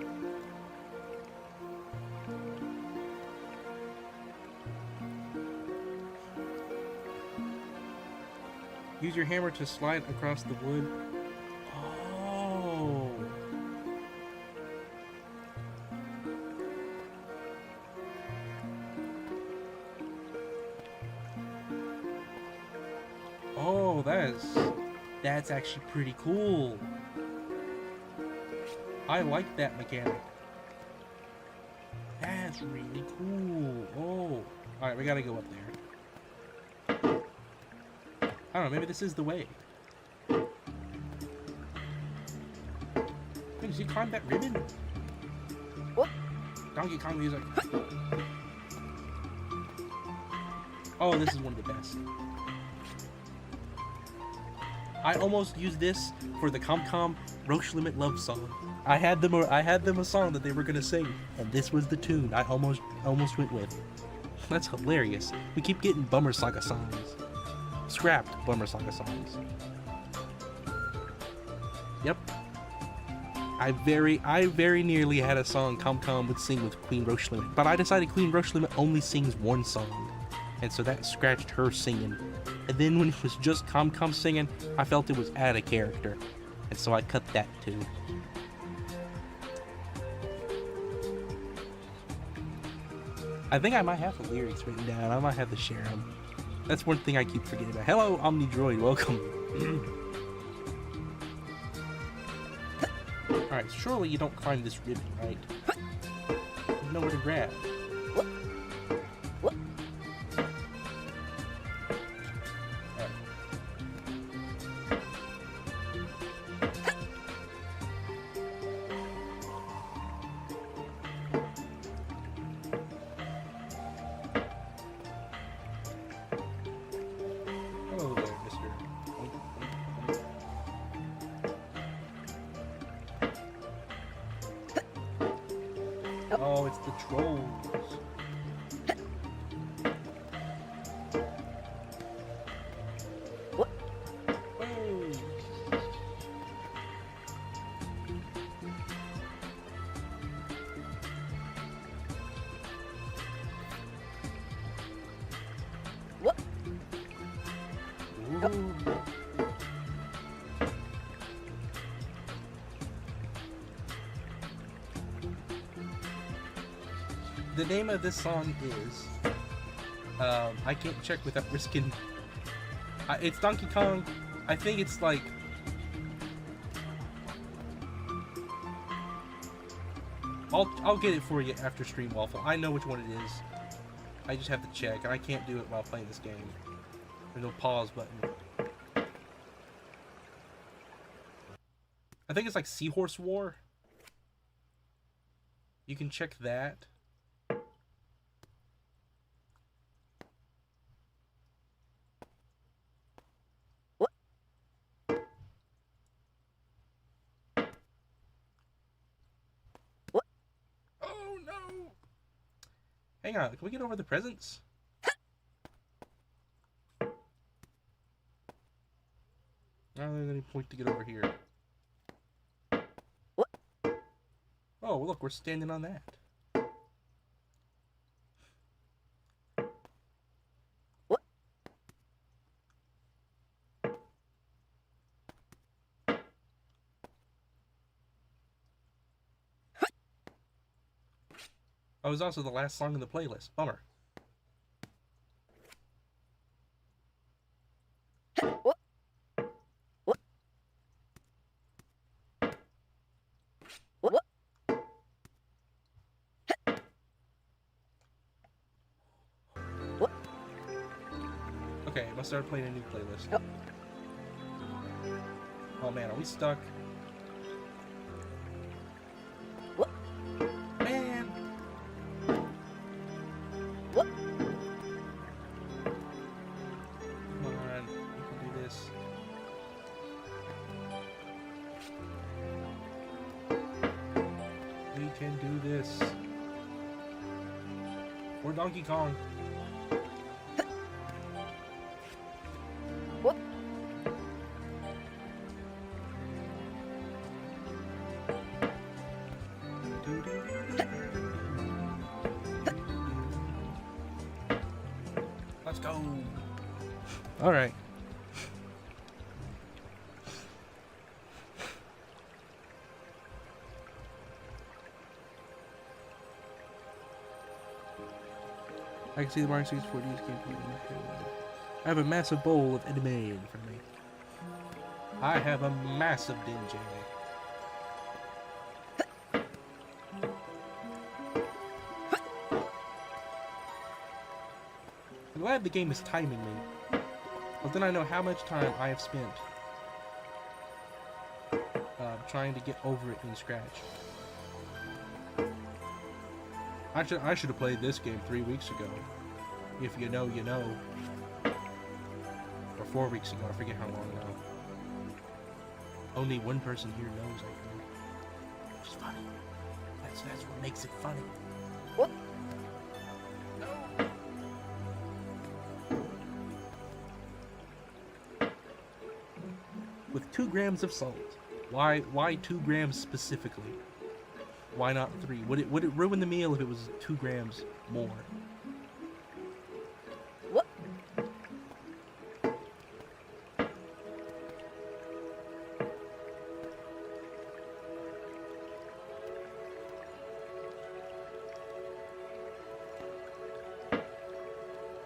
Use your hammer to slide across the wood. Oh. Oh, that's actually pretty cool. I like that mechanic. That's really cool. Oh. Alright, we gotta go up there. I don't know, maybe this is the way. Hey, did you climb that ribbon? What? Donkey Kong music. Oh, this is one of the best. I almost used this for the ComCom Roche Limit love song. I had them a song that they were gonna sing, and this was the tune I almost went with. That's hilarious. We keep getting Bummer Saga songs. Scrapped Bummer Saga songs. Yep. I very nearly had a song ComCom would sing with Queen Roche Limit, but I decided Queen Roche Limit only sings one song, and so that scratched her singing. And then when it was just ComCom singing, I felt it was out of character, and so I cut that too. I think I might have the lyrics written down. I might have to share them. That's one thing I keep forgetting about. Hello, Omnidroid. Welcome. Alright, surely you don't climb this ribbon, right? There's nowhere to grab. What? What? Hello there, mister. Oh, it's the trolls. What? Hey. What? Ooh. The name of this song is I can't check without risking. It's Donkey Kong. I think it's like I'll get it for you after stream, Waffle. I know which one it is. I just have to check, and I can't do it while playing this game. There's no pause button. I think it's like Seahorse War. You can check that. What? What? Oh no! Hang on, can we get over the presents? I don't think there's any point to get over here. What? look, we're standing on that. What? Oh, it was also the last song in the playlist. Bummer. What? What? What? What? Okay, I must start playing a new playlist. Oh. Oh man, are we stuck? What? Man! What? Come on, you can do this. We can do this. Or Donkey Kong. What? Let's go. All right. I can see the Mario 64 Ds game. I have a massive bowl of edamame in front of me. I have a massive dingy. I'm glad the game is timing me. But then I know how much time I have spent trying to get over it in Scratch. I should have played this game 3 weeks ago. If you know, you know. Or 4 weeks ago, I forget how long now. Only one person here knows, I think. Which is funny. That's what makes it funny. What? No! With 2 grams of salt. Why 2 grams specifically? Why not 3? Would it ruin the meal if it was 2 grams more? What?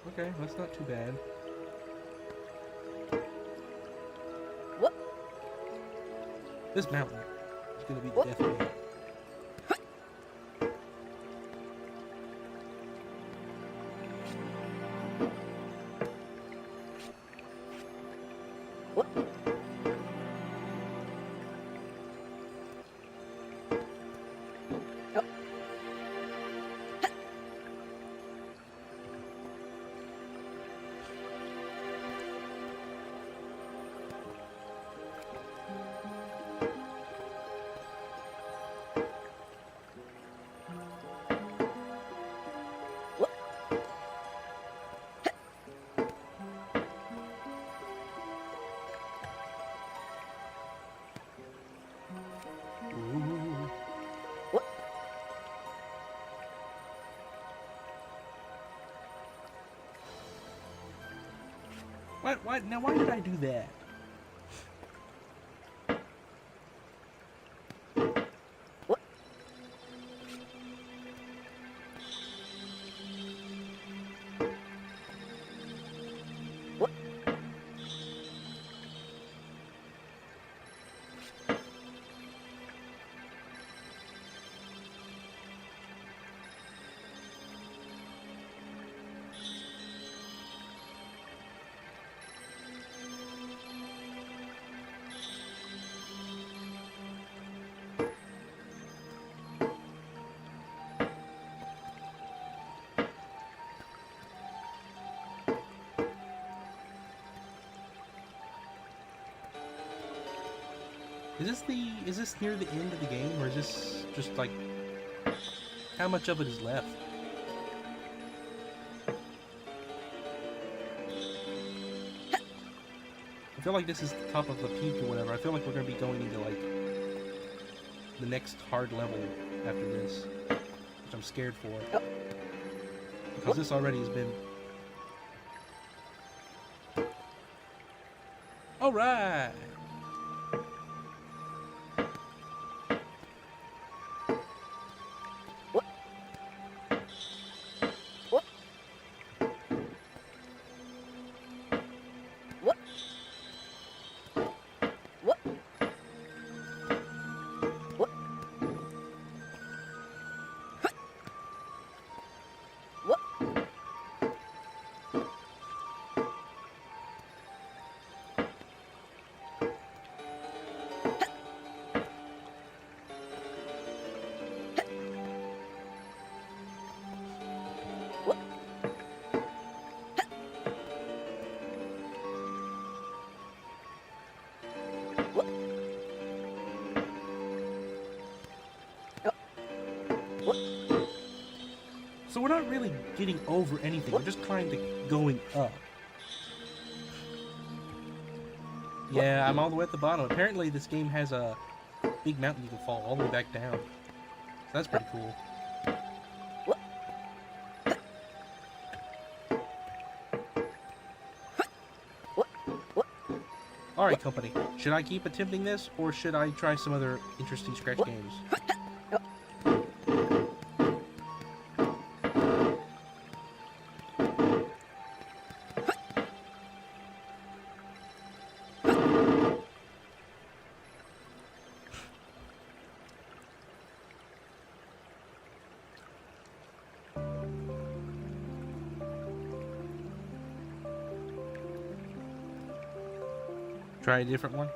Okay, that's not too bad. What? This mountain is gonna be the What? death of me. What? Oh. What? Ooh. What? What? Now, why did I do that? What? What? Is this near the end of the game, or is this just like how much of it is left? I feel like this is the top of the peak or whatever. I feel like we're gonna be going into like the next hard level after this, which I'm scared for. Oh. Because this already has been... Alright! What? What? What? What? What? What? So we're not really getting over anything. We're just kind of going up. Yeah, I'm all the way at the bottom. Apparently this game has a big mountain you can fall all the way back down. So that's pretty cool. Alright, company. Should I keep attempting this, or should I try some other interesting Scratch games? Try a different one?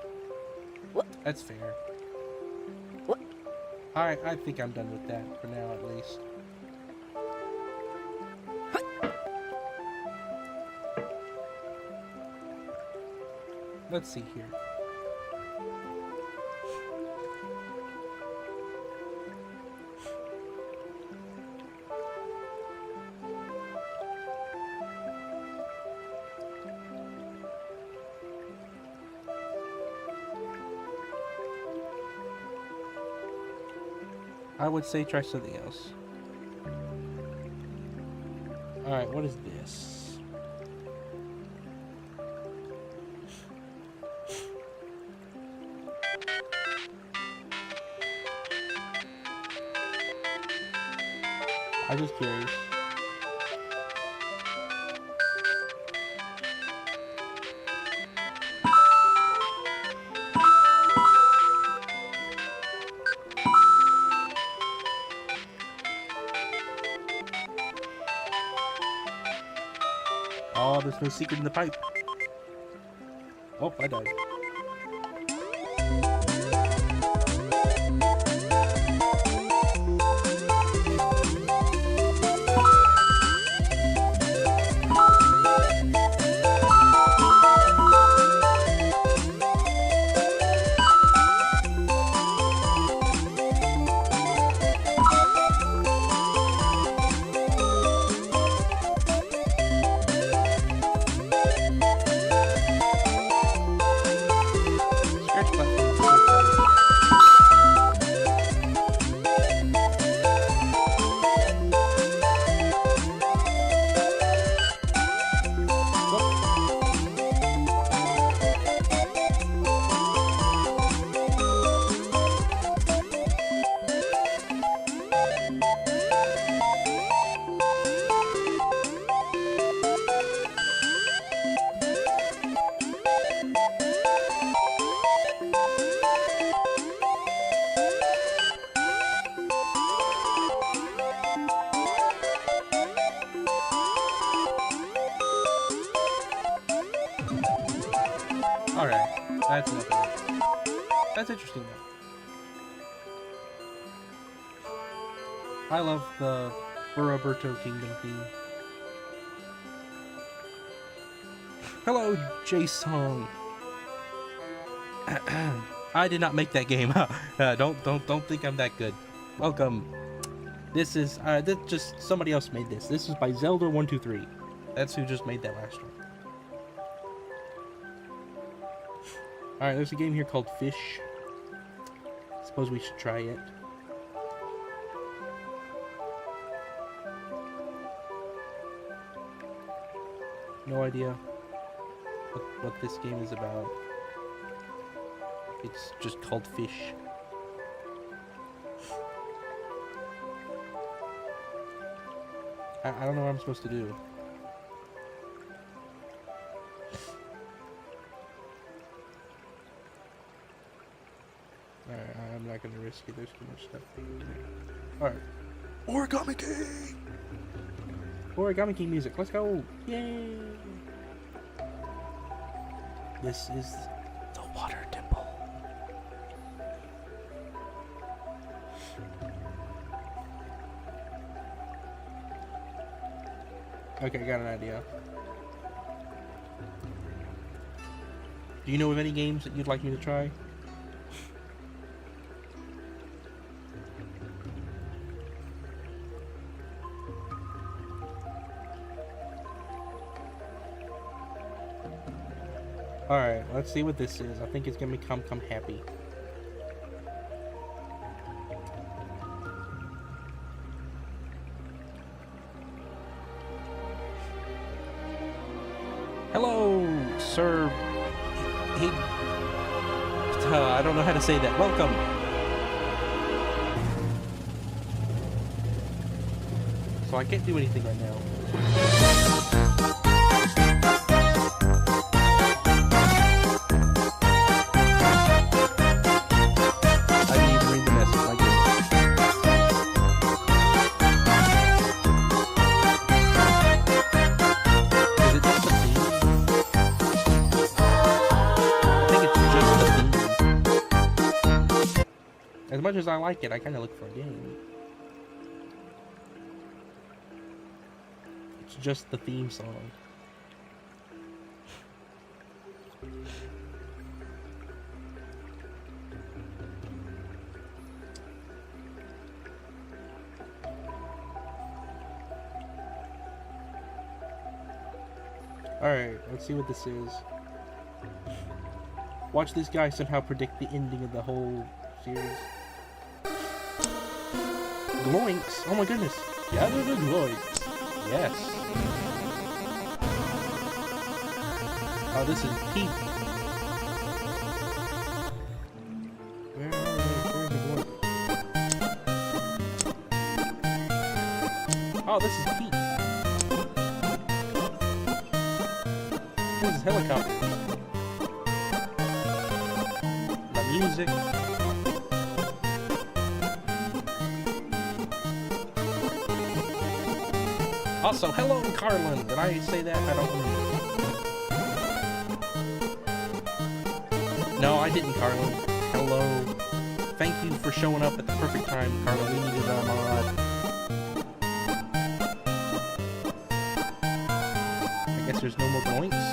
What? That's fair. What? Alright, I think I'm done with that, for now at least. Let's see here. I would say try something else. Alright, what is this? I'm just curious. Oh, there's no secret in the pipe. Oh, I died. Scratch platform is so fun. Alright, that's enough of that. That's interesting though. I love the Roberto Kingdom theme. Hello, Jason. I did not make that game. Don't think I'm that good. Welcome. This is just somebody else made this. This is by Zelda123. That's who just made that last one. Alright, there's a game here called Fish. Suppose we should try it. No idea what this game is about. It's just called Fish. I don't know what I'm supposed to do. Alright, I'm not gonna risk it. There's too much stuff. Alright. Origami King! Origami King music. Let's go! Yay! This is the water temple. Okay, got an idea. Do you know of any games that you'd like me to try? Alright, let's see what this is. I think it's gonna become happy. Hello, sir. I don't know how to say that. Welcome. So I can't do anything right now. As much as I like it, I kind of look for a game. It's just the theme song. Alright, let's see what this is. Watch this guy somehow predict the ending of the whole series. Gloinks! Oh my goodness! Gather the gloinks! Yes! Oh, this is Pete! Where are they? Where's the gloinks? Oh, this is Pete! This is helicopter. The music. Also, hello, Carlin. Did I say that? I don't remember. No, I didn't, Carlin. Hello. Thank you for showing up at the perfect time, Carlin. We needed a mod. I guess there's no more Gloinks.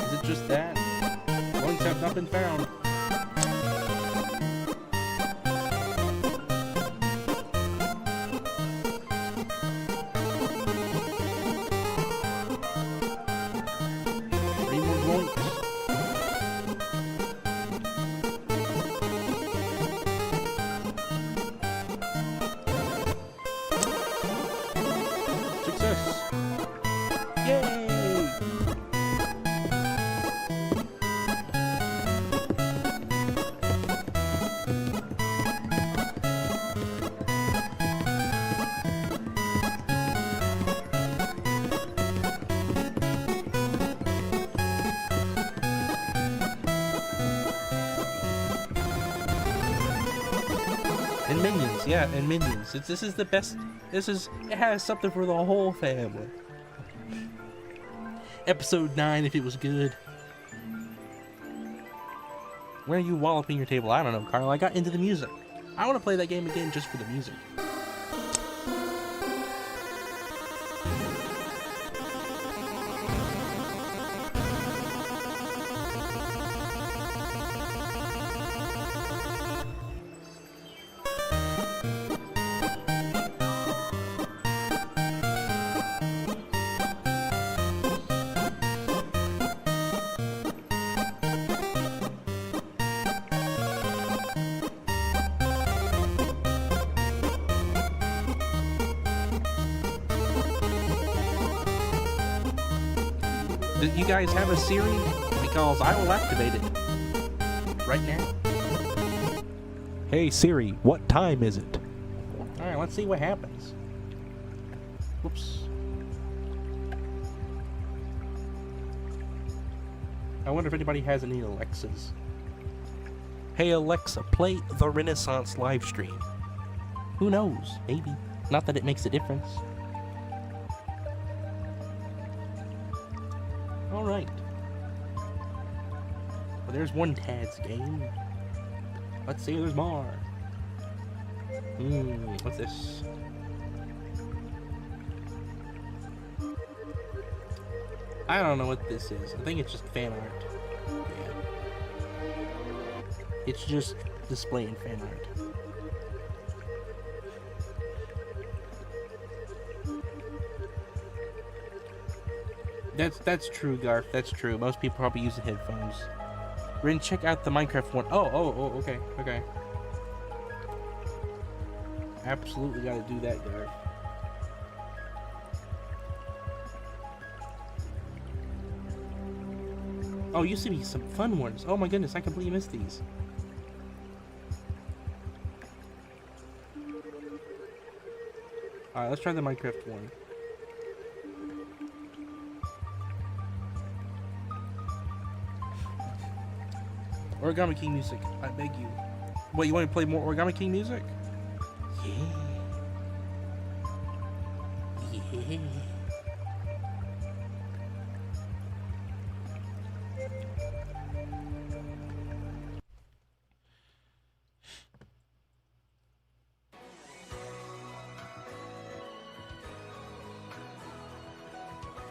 Is it just that? Gloinks have not been found. And Minions, yeah, and Minions. This is the best. It has something for the whole family. Episode 9, if it was good. Where are you walloping your table? I don't know, Carl. I got into the music. I want to play that game again just for the music. Do you guys have a Siri? Because I will activate it right now. Hey Siri, what time is it? Alright, let's see what happens. Whoops. I wonder if anybody has any Alexas. Hey Alexa, play the Renaissance live stream. Who knows? Maybe. Not that it makes a difference. Alright. Well, there's one Tad's game. Let's see if there's more. What's this? I don't know what this is. I think it's just fan art. Yeah. It's just displaying fan art. That's true, Garth. That's true. Most people probably use the headphones. We're gonna check out the Minecraft one. Oh, okay. Absolutely gotta do that, Garth. Oh, used to be some fun ones. Oh my goodness, I completely missed these. Alright, let's try the Minecraft one. Origami King music, I beg you. What, you want to play more Origami King music? Yeah.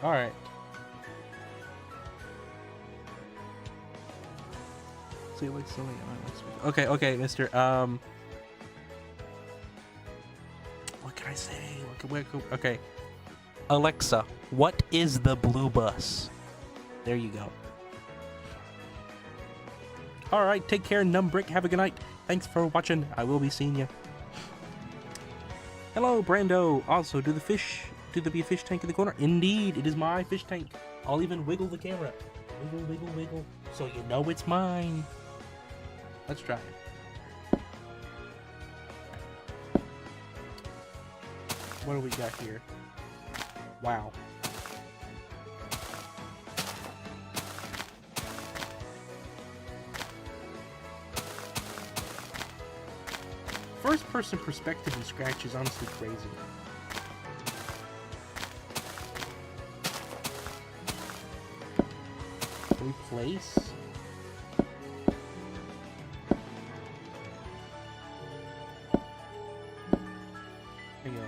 Alright. See, it looks silly. Okay, Mister. What can I say? Okay. Alexa, what is the blue bus? There you go. Alright, take care, Numbrick. Have a good night. Thanks for watching. I will be seeing you. Hello, Brando. Also, do the be a fish tank in the corner? Indeed, it is my fish tank. I'll even wiggle the camera. Wiggle, so you know it's mine. Let's try it. What do we got here? Wow. First-person perspective in Stratch is honestly crazy. Replace? Hang on.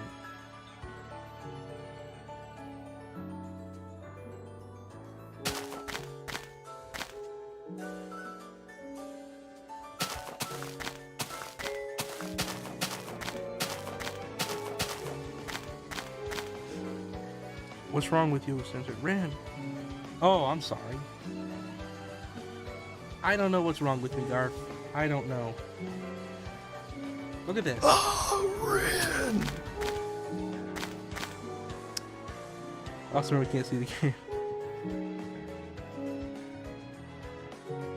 What's wrong with you, Censored Red? Oh, I'm sorry. I don't know what's wrong with me, Garth. I don't know. Look at this. Oh, Ren! Also, we can't see the game.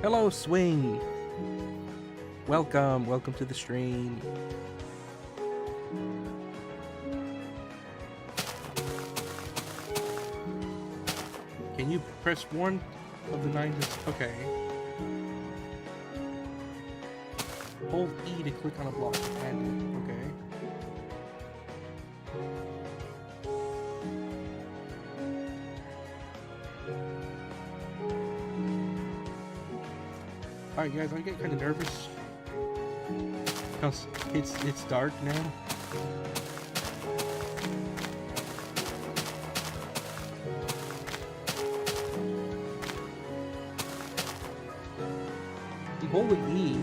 Hello, Swing. Welcome to the stream. Can you press one of the 9? Okay. Hold E to click on a block. And okay. Alright guys, I get kind of nervous because it's dark now. You hold the E.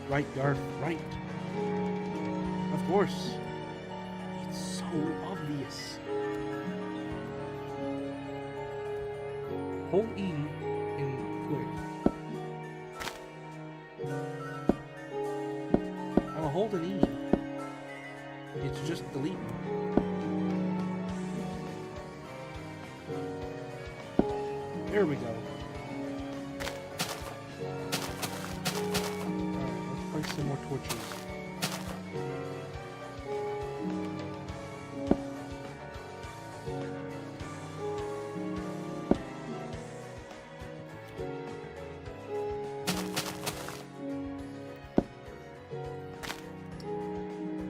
Right, Garth, right. Of course. It's so obvious. Hold E and click. I'm gonna hold an E. It's just delete. There we go. Alright, let's place some more torches.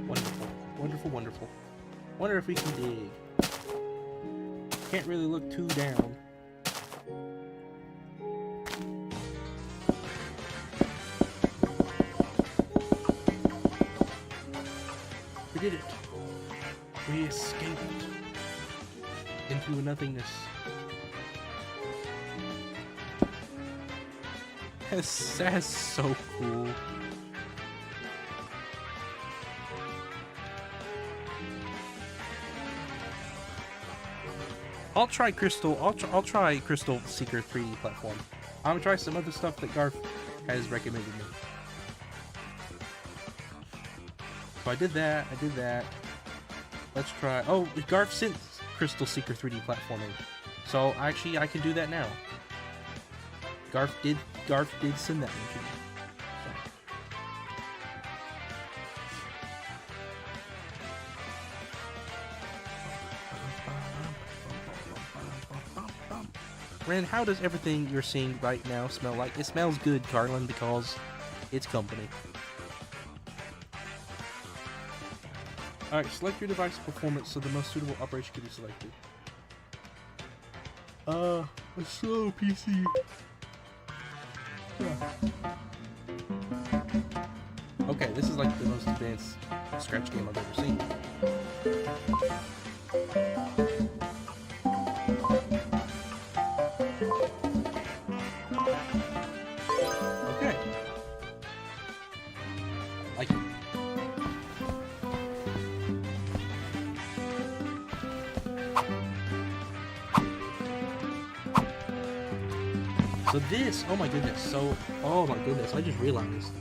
Wonderful, wonderful, wonderful. Wonder if we can dig. Can't really look too down. We did it. We escaped into nothingness. That's so cool. I'll try Crystal. I'll try Crystal Seeker 3D platform. I'm gonna try some other stuff that Garth has recommended me. So I did that. Let's try. Oh, Garth sent Crystal Seeker 3D platforming. So actually, I can do that now. Garth did send that one to me. Ren, how does everything you're seeing right now smell like? It smells good, Carlin, because it's company. Alright, select your device performance so the most suitable operation can be selected. A slow PC. Okay, this is like the most advanced Stratch game I've ever seen. Okay. Like it. So this, oh my goodness, I just realized.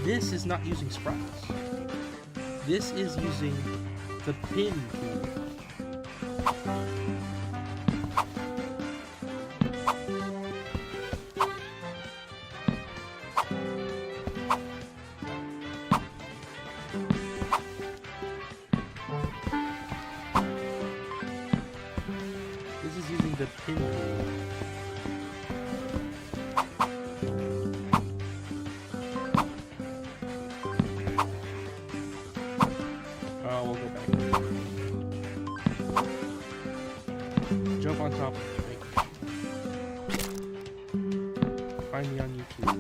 This is not using sprites. This is using the pin tool. This is using the pin tool. We'll go back. Jump on top of it. Find me on YouTube.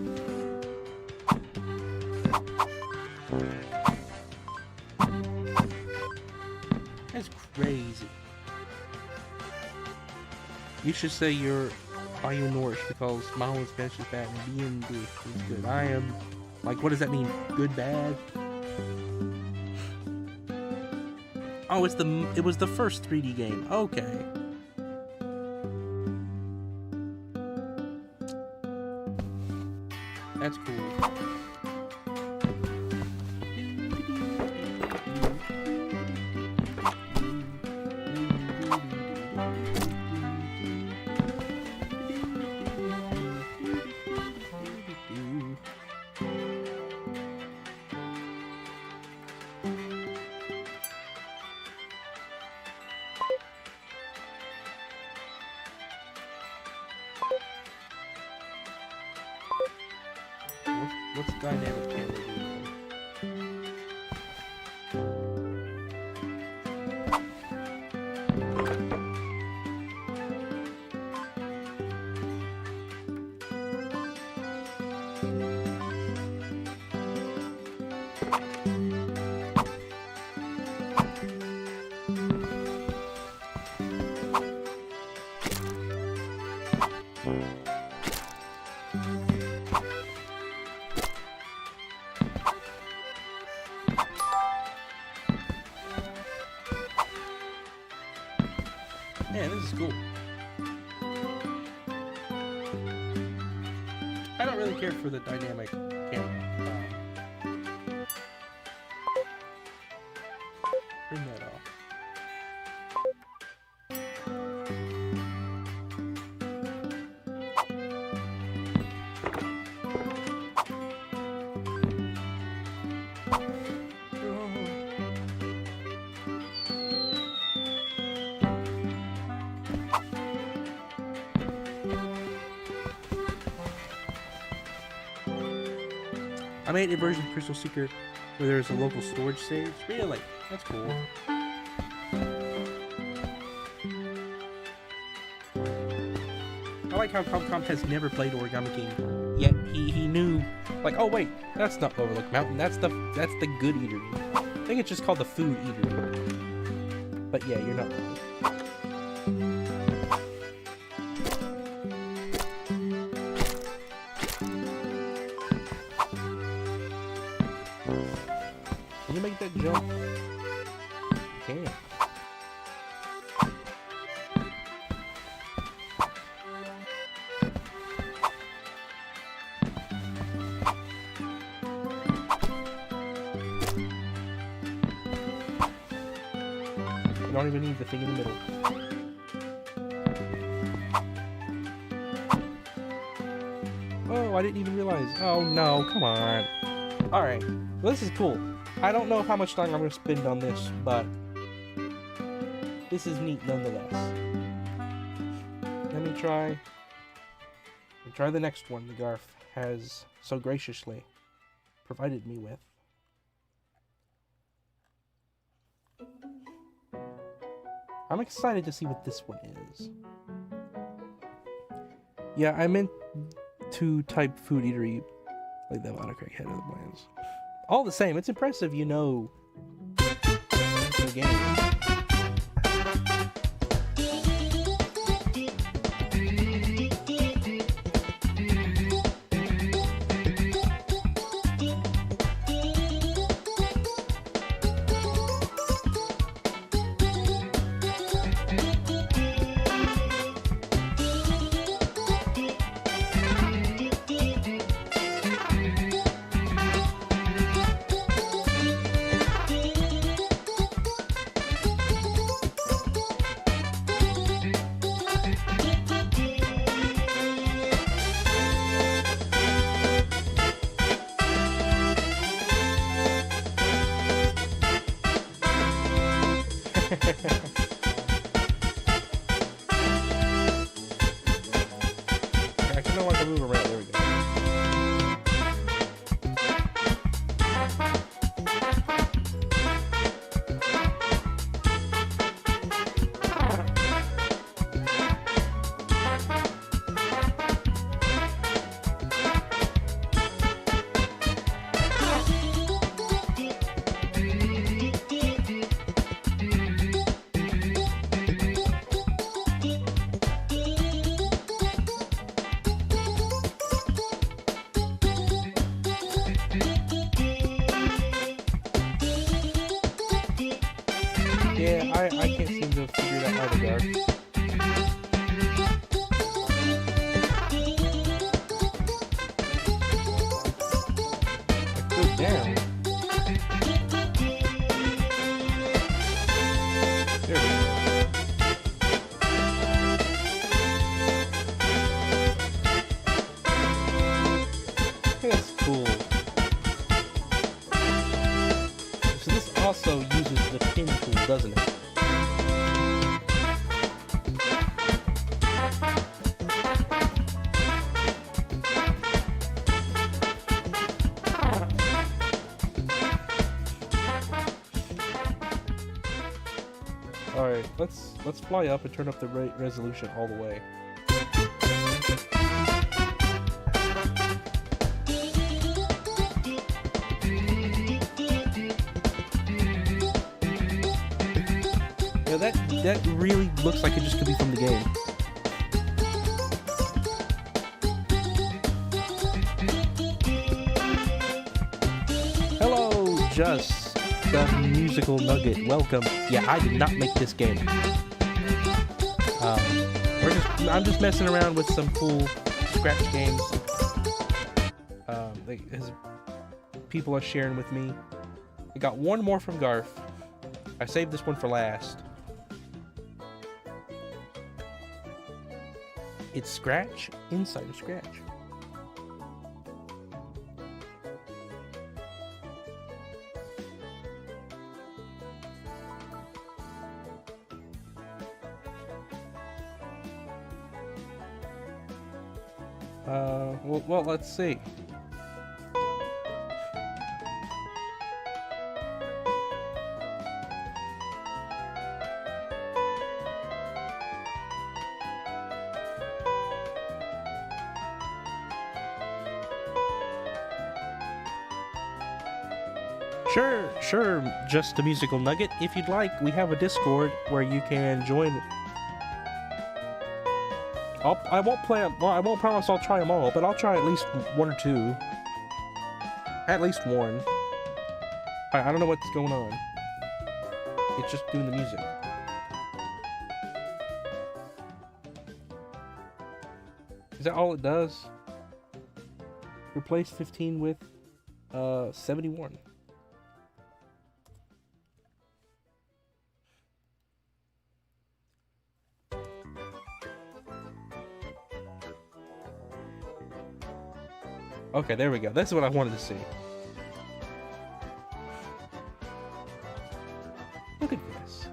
That's crazy. You should say you're nourished because my whole Spanish is bad and being is good. I am, like, what does that mean? Good, bad? Oh, it was the first 3D game. Okay. That's cool. What's dynamic camera do? Man, this is cool. I don't really care for the dynamic camera. turn that off. I made a version of Crystal Secret where there's a local storage stage. Really? That's cool. I like how Comcom has never played Origami King, yet he knew, like, oh wait, that's not Overlook Mountain, that's the good eatery. I think it's just called the food eatery. But yeah, you're not wrong. Can you make that jump? You can. You don't even need the thing in the middle. Oh, I didn't even realize. Oh no, come on. Alright, well, this is cool. I don't know how much time I'm going to spend on this, but this is neat nonetheless. Let me try the next one the Garf has so graciously provided me with. I'm excited to see what this one is. Yeah, I meant to type food eatery like that autocorrect head of the plans. All the same, it's impressive you know the game. I can no longer move around. There we go. Yeah, I can't seem to figure that out either. Like, go down. There we go. I think that's cool. So this also uses the pin tool, doesn't it? Alright, let's fly up and turn up the resolution all the way. Yeah, that really looks like it just could be from the game. Hello, Just the Musical Nugget. Welcome. Yeah, I did not make this game. I'm just messing around with some cool Scratch games. People are sharing with me. I got one more from Garf. I saved this one for last. It's Scratch inside of Scratch. Well, let's see. Sure, just a musical nugget. If you'd like, we have a Discord where you can join. I won't play them. Well, I won't promise I'll try them all, but I'll try at least one or two. At least one. I don't know what's going on. It's just doing the music. Is that all it does? Replace 15 with 71. Okay, there we go. That's what I wanted to see. Look at this.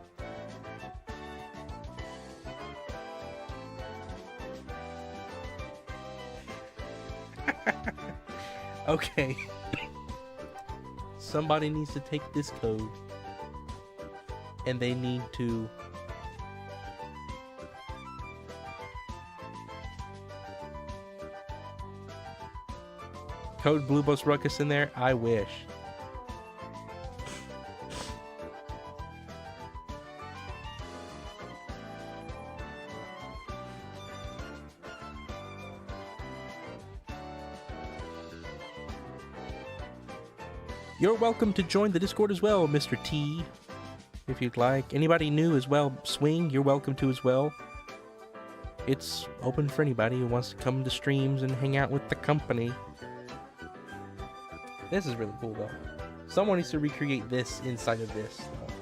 Okay. Somebody needs to take this code and they need to code Blue Bus Ruckus in there? I wish. You're welcome to join the Discord as well, Mr. T, if you'd like. Anybody new as well, Swing, you're welcome to as well. It's open for anybody who wants to come to streams and hang out with the company. This is really cool, though. Someone needs to recreate this inside of this, though.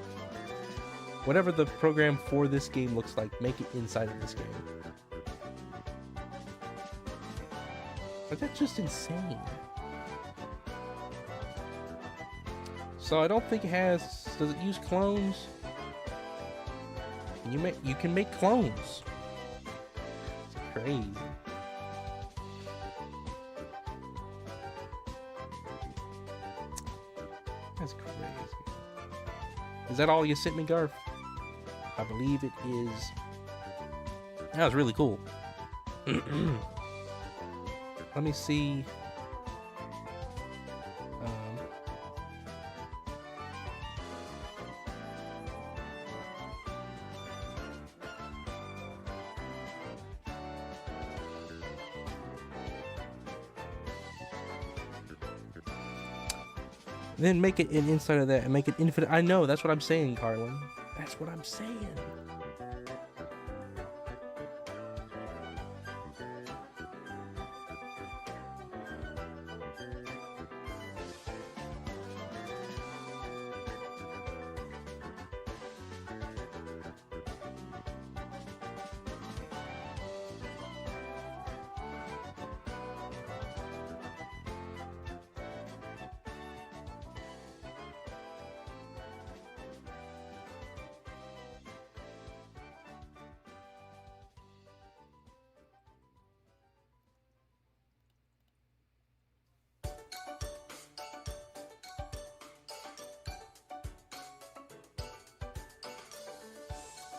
Whatever the program for this game looks like, make it inside of this game. But that's just insane. So I don't think it has... Does it use clones? You can make clones. It's crazy. That's crazy. Is that all you sent me, Garf? I believe it is. That was really cool. Let me see. Then make it an inside of that and make it infinite. I know, that's what I'm saying, Carlin. That's what I'm saying.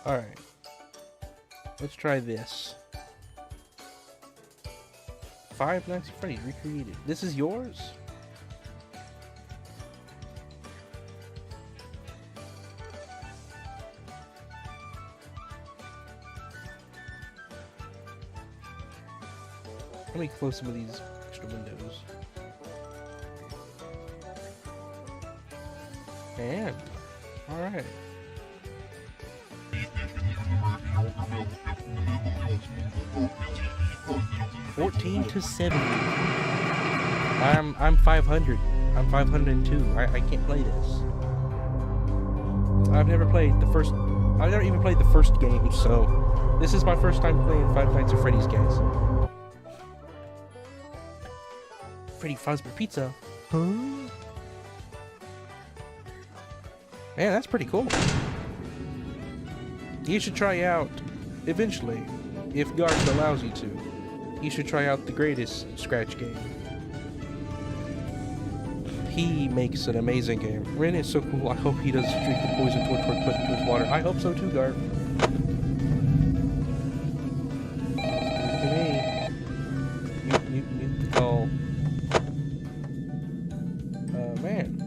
Alright. Let's try this. Five Nights at Freddy's recreated. This is yours? Let me close some of these extra windows. And, alright. $14-70. I'm 500. I'm 502. I can't play this. I've never even played the first game, so this is my first time playing Five Nights at Freddy's, guys. Freddy Fazbear Pizza? Huh? Man, that's pretty cool. You should try out, eventually, if Garth allows you to, you should try out the greatest Scratch game. He makes an amazing game. Rin is so cool. I hope he doesn't drink the poison Torchwood put into his water. I hope so too, Garth. To me. Mute the call. Man.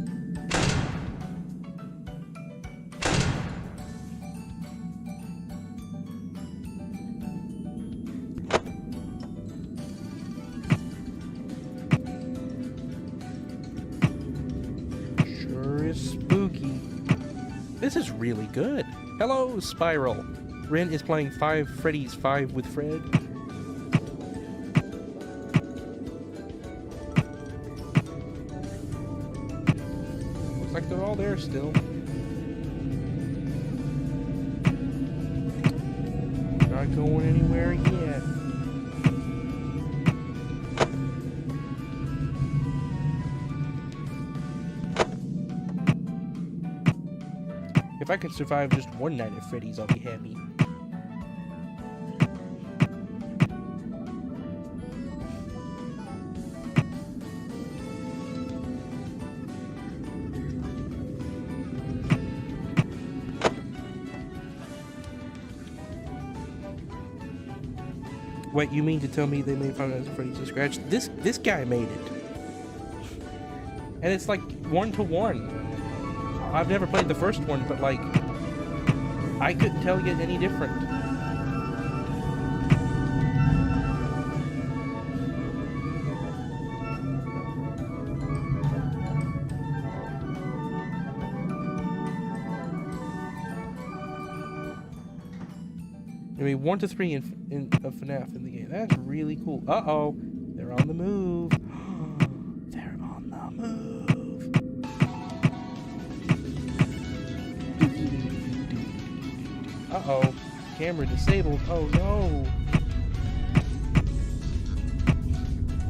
Spooky. This is really good. Hello, Spiral. Rin is playing Freddy's 5 with Fred. Looks like they're all there still. Not going anywhere yet. If I can survive just one night at Freddy's, I'll be happy. Wait, you mean to tell me they made Five Nights at Freddy's from scratch? This guy made it. And it's like 1-to-1. I've never played the first one, but like, I couldn't tell you any different. I mean, 1-to-3 in FNAF in the game. That's really cool. Uh-oh, they're on the move. They're on the move. Uh-oh. Camera disabled. Oh no.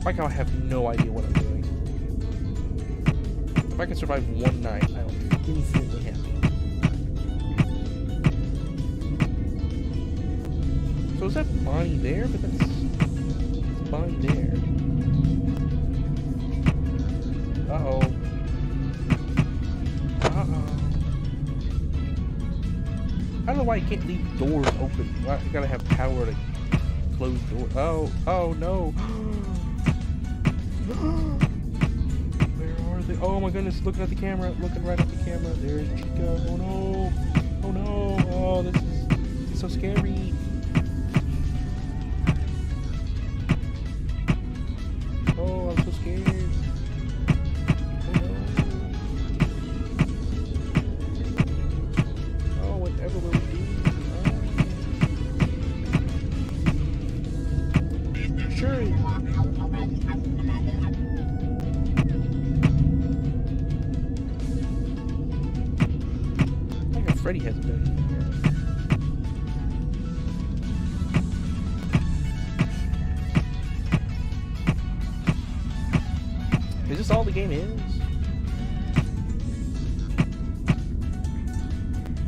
Like how I have no idea what I'm doing. If I can survive one night, I'll be instantly happy. So is that Bonnie there? But that's Bonnie there. Uh-oh. Uh-oh. I don't know why you can't leave doors open. I gotta have power to close doors. Oh no. Where are they? Oh my goodness, looking at the camera, looking right at the camera. There's Chica. Oh no. Oh no. Oh, this is so scary. Oh, I'm so scared. Freddy hasn't done it. Is this all the game is?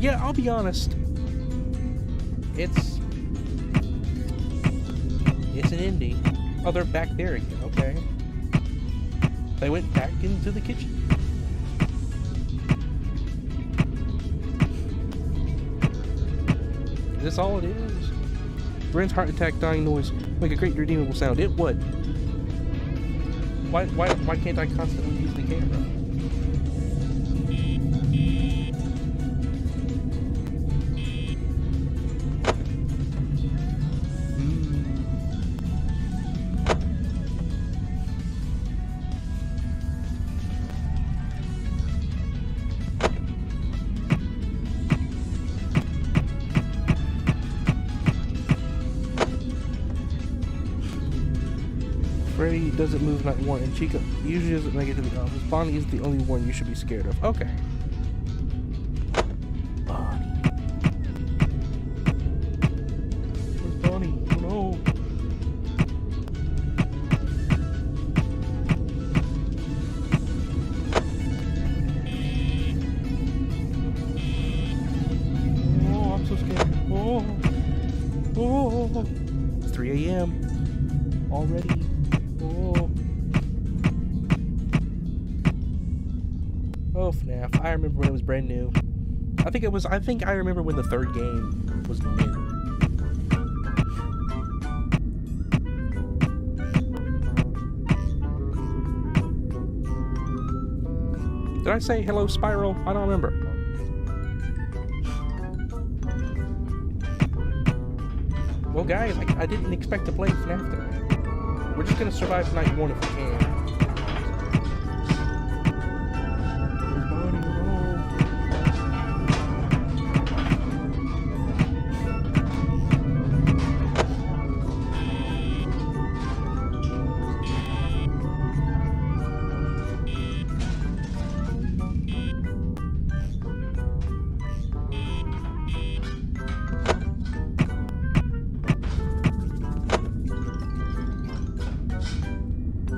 Yeah, I'll be honest. It's an indie. Oh, they're back there again. Okay. They went back into the kitchen. Is this all it is? Ren's heart attack dying noise make a great redeemable sound. It would. Why can't I constantly use the camera? Freddy doesn't move not one, and Chica usually doesn't make it to the office. Bonnie is the only one you should be scared of. Okay. 3 a.m. already. Oh. Oh, FNAF. I remember when it was brand new. I think I remember when the third game was new. Did I say hello, Spiral? I don't remember. Well, guys, I didn't expect to play FNAF today. We're just gonna survive night 1 if we can.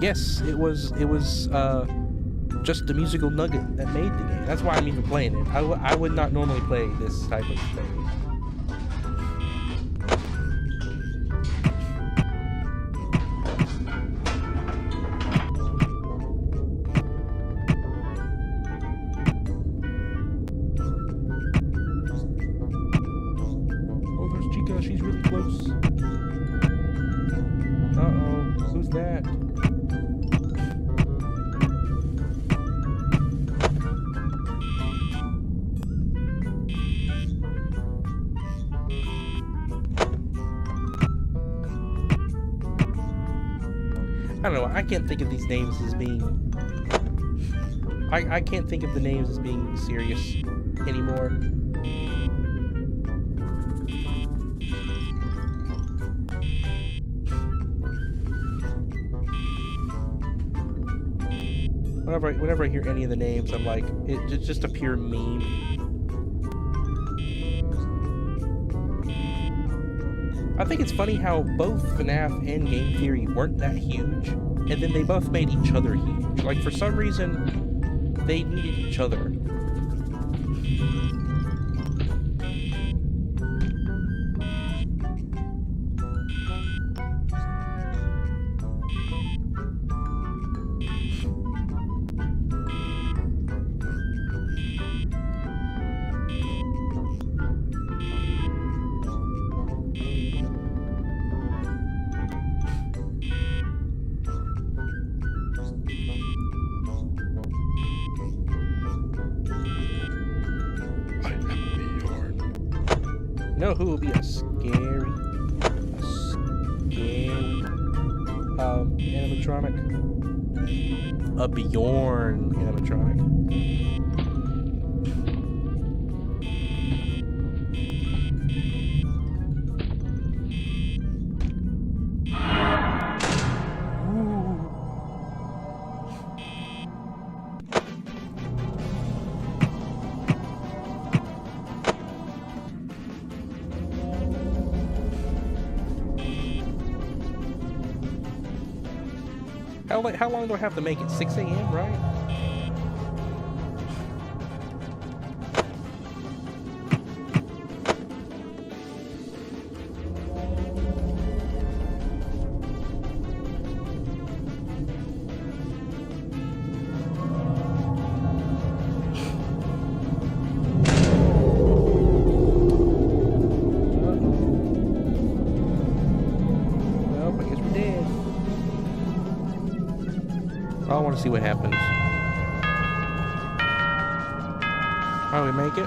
Yes, it was just a musical nugget that made the game. That's why I'm even playing it. I would not normally play this type of thing. Oh, there's Chica. She's really close. Uh-oh. Who's that? I don't know, I can't think of these names as being... I can't think of the names as being serious anymore. Whenever I hear any of the names, I'm like, it's just a pure meme. I think it's funny how both FNAF and Game Theory weren't that huge, and then they both made each other huge. Like, for some reason, they needed each other. You know who will be a scary animatronic? A Bjorn animatronic. How long do I have to make it? 6 a.m., right? Well, I guess we're dead. I want to see what happens. Oh, we make it?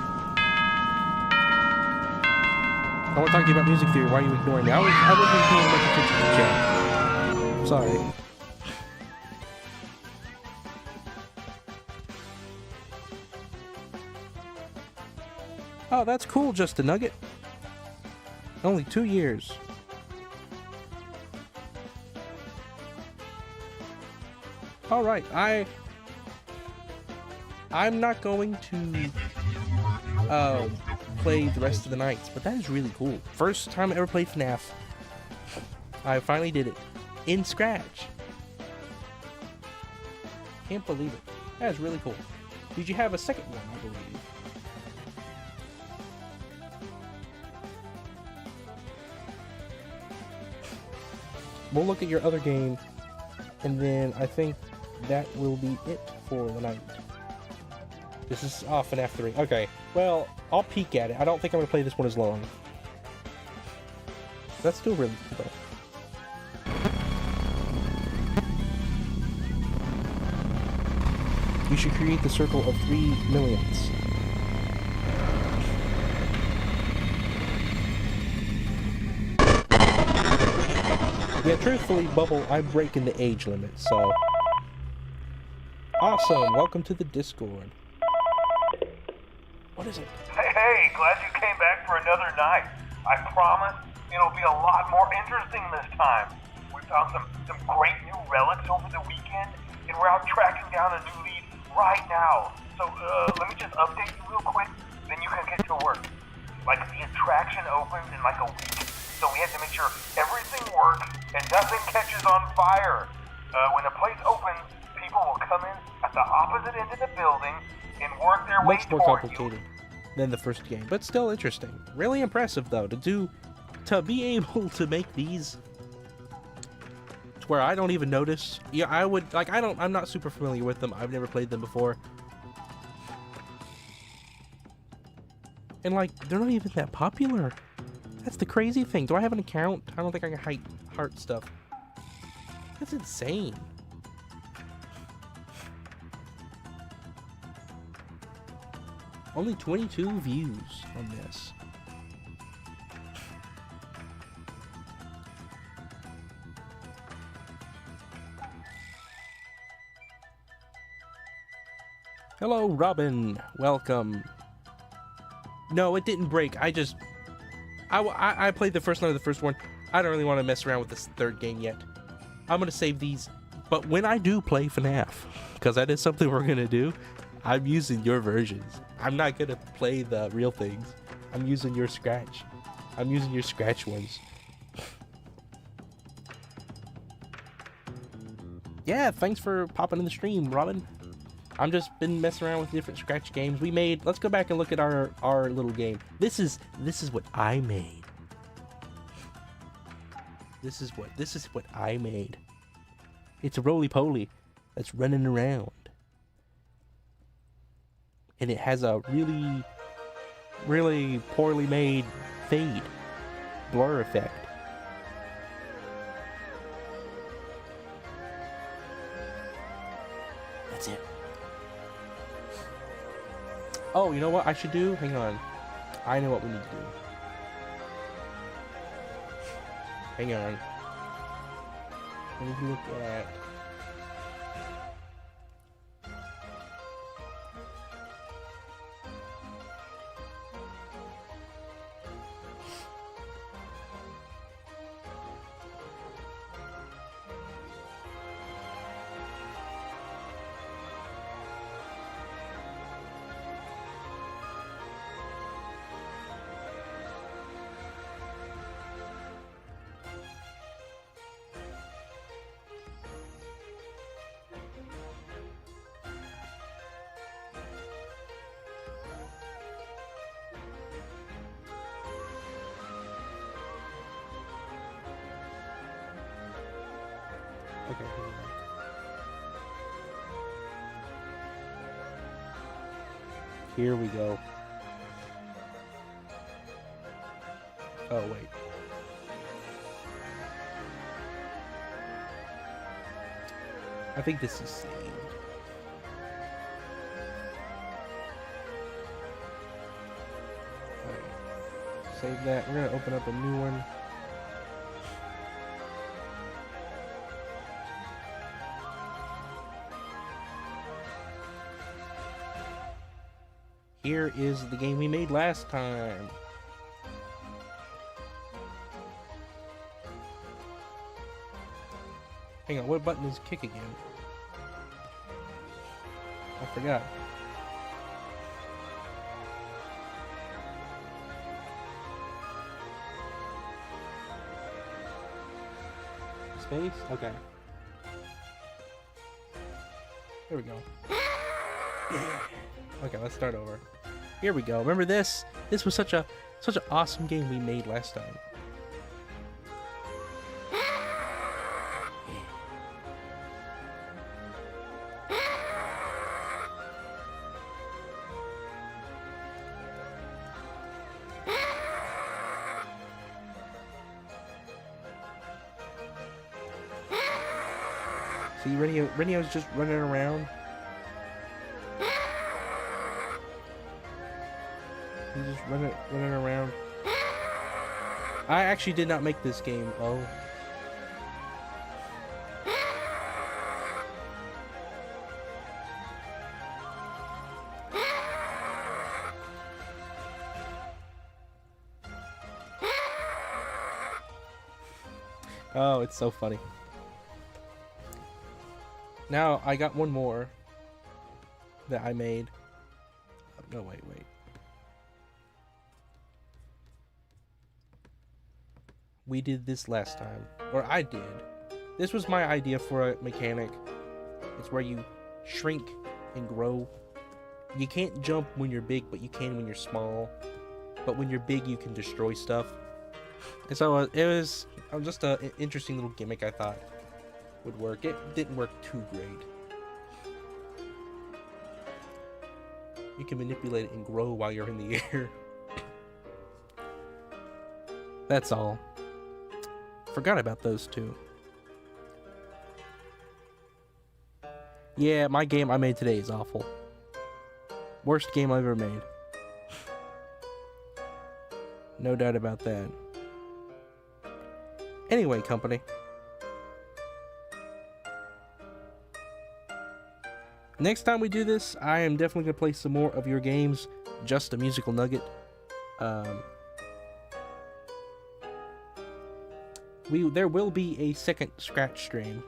I want to talk to you about music theory. Why are you ignoring me? I wasn't paying much attention to the chat. I'm sorry. Oh, that's cool, Just a Nugget. Only 2 years. All right, I'm not going to play the rest of the nights, but that is really cool. First time I ever played FNAF. I finally did it in Scratch. Can't believe it. That is really cool. Did you have a second one, I believe? we'll look at your other game, and then I think that will be it for the night. This is FNAF 3. Okay, well, I'll peek at it. I don't think I'm going to play this one as long. That's still really cool, though. You should create the circle of 3 millions. Yeah, truthfully, Bubble, I'm breaking the age limit, so... Awesome! Welcome to the Discord. What is it? Hey, glad you came back for another night. I promise it'll be a lot more interesting this time. We found some great new relics over the weekend, and we're out tracking down a new lead right now. So, let me just update you real quick, then you can get to work. Like, the attraction opens in like a week, so we had to make sure everything works and nothing catches on fire. When the place opens, people will come in at the opposite end of the building and work their way Much more toward complicated than the first game, but still interesting. Really impressive, though, to be able to make these to where I don't even notice. Yeah, I would, like, I'm not super familiar with them. I've never played them before. And, like, they're not even that popular. That's the crazy thing. Do I have an account? I don't think I can heart stuff. That's insane. Only 22 views on this. Hello, Robin. Welcome. No, it didn't break. I played the first night of the first one. I don't really want to mess around with this third game yet. I'm going to save these. But when I do play FNAF, because that is something we're going to do, I'm using your versions. I'm not going to play the real things. I'm using your Scratch. I'm using your Scratch ones. Yeah, thanks for popping in the stream, Robin. I'm just been messing around with different Scratch games we made. Let's go back and look at our little game. This is what I made. This is what I made. It's a roly-poly that's running around. And it has a really, really poorly made fade blur effect. That's it. Oh, you know what I should do? Hang on. I know what we need to do. Hang on. Let me look at... Okay, here we go. Oh, wait. I think this is saved. Alright. Save that. We're gonna open up a new one. Here is the game we made last time. Hang on, what button is kick again? I forgot. Space? Okay. There we go. Okay, let's start over. Here we go. Remember this? This was such an awesome game we made last time. See, Renio's just running around. He's just running around. I actually did not make this game. Oh. Oh, it's so funny. Now, I got one more that I made. Oh, no, wait. We did this last time. Or I did. This was my idea for a mechanic. It's where you shrink and grow. You can't jump when you're big, but you can when you're small. But when you're big, you can destroy stuff. And so it was just an interesting little gimmick I thought would work. It didn't work too great. You can manipulate it and grow while you're in the air. That's all. Forgot about those two. Yeah, my game I made today is awful. Worst game I've ever made. No doubt about that. Anyway, company. Next time we do this, I am definitely going to play some more of your games. Just a musical nugget. There will be a second Scratch stream.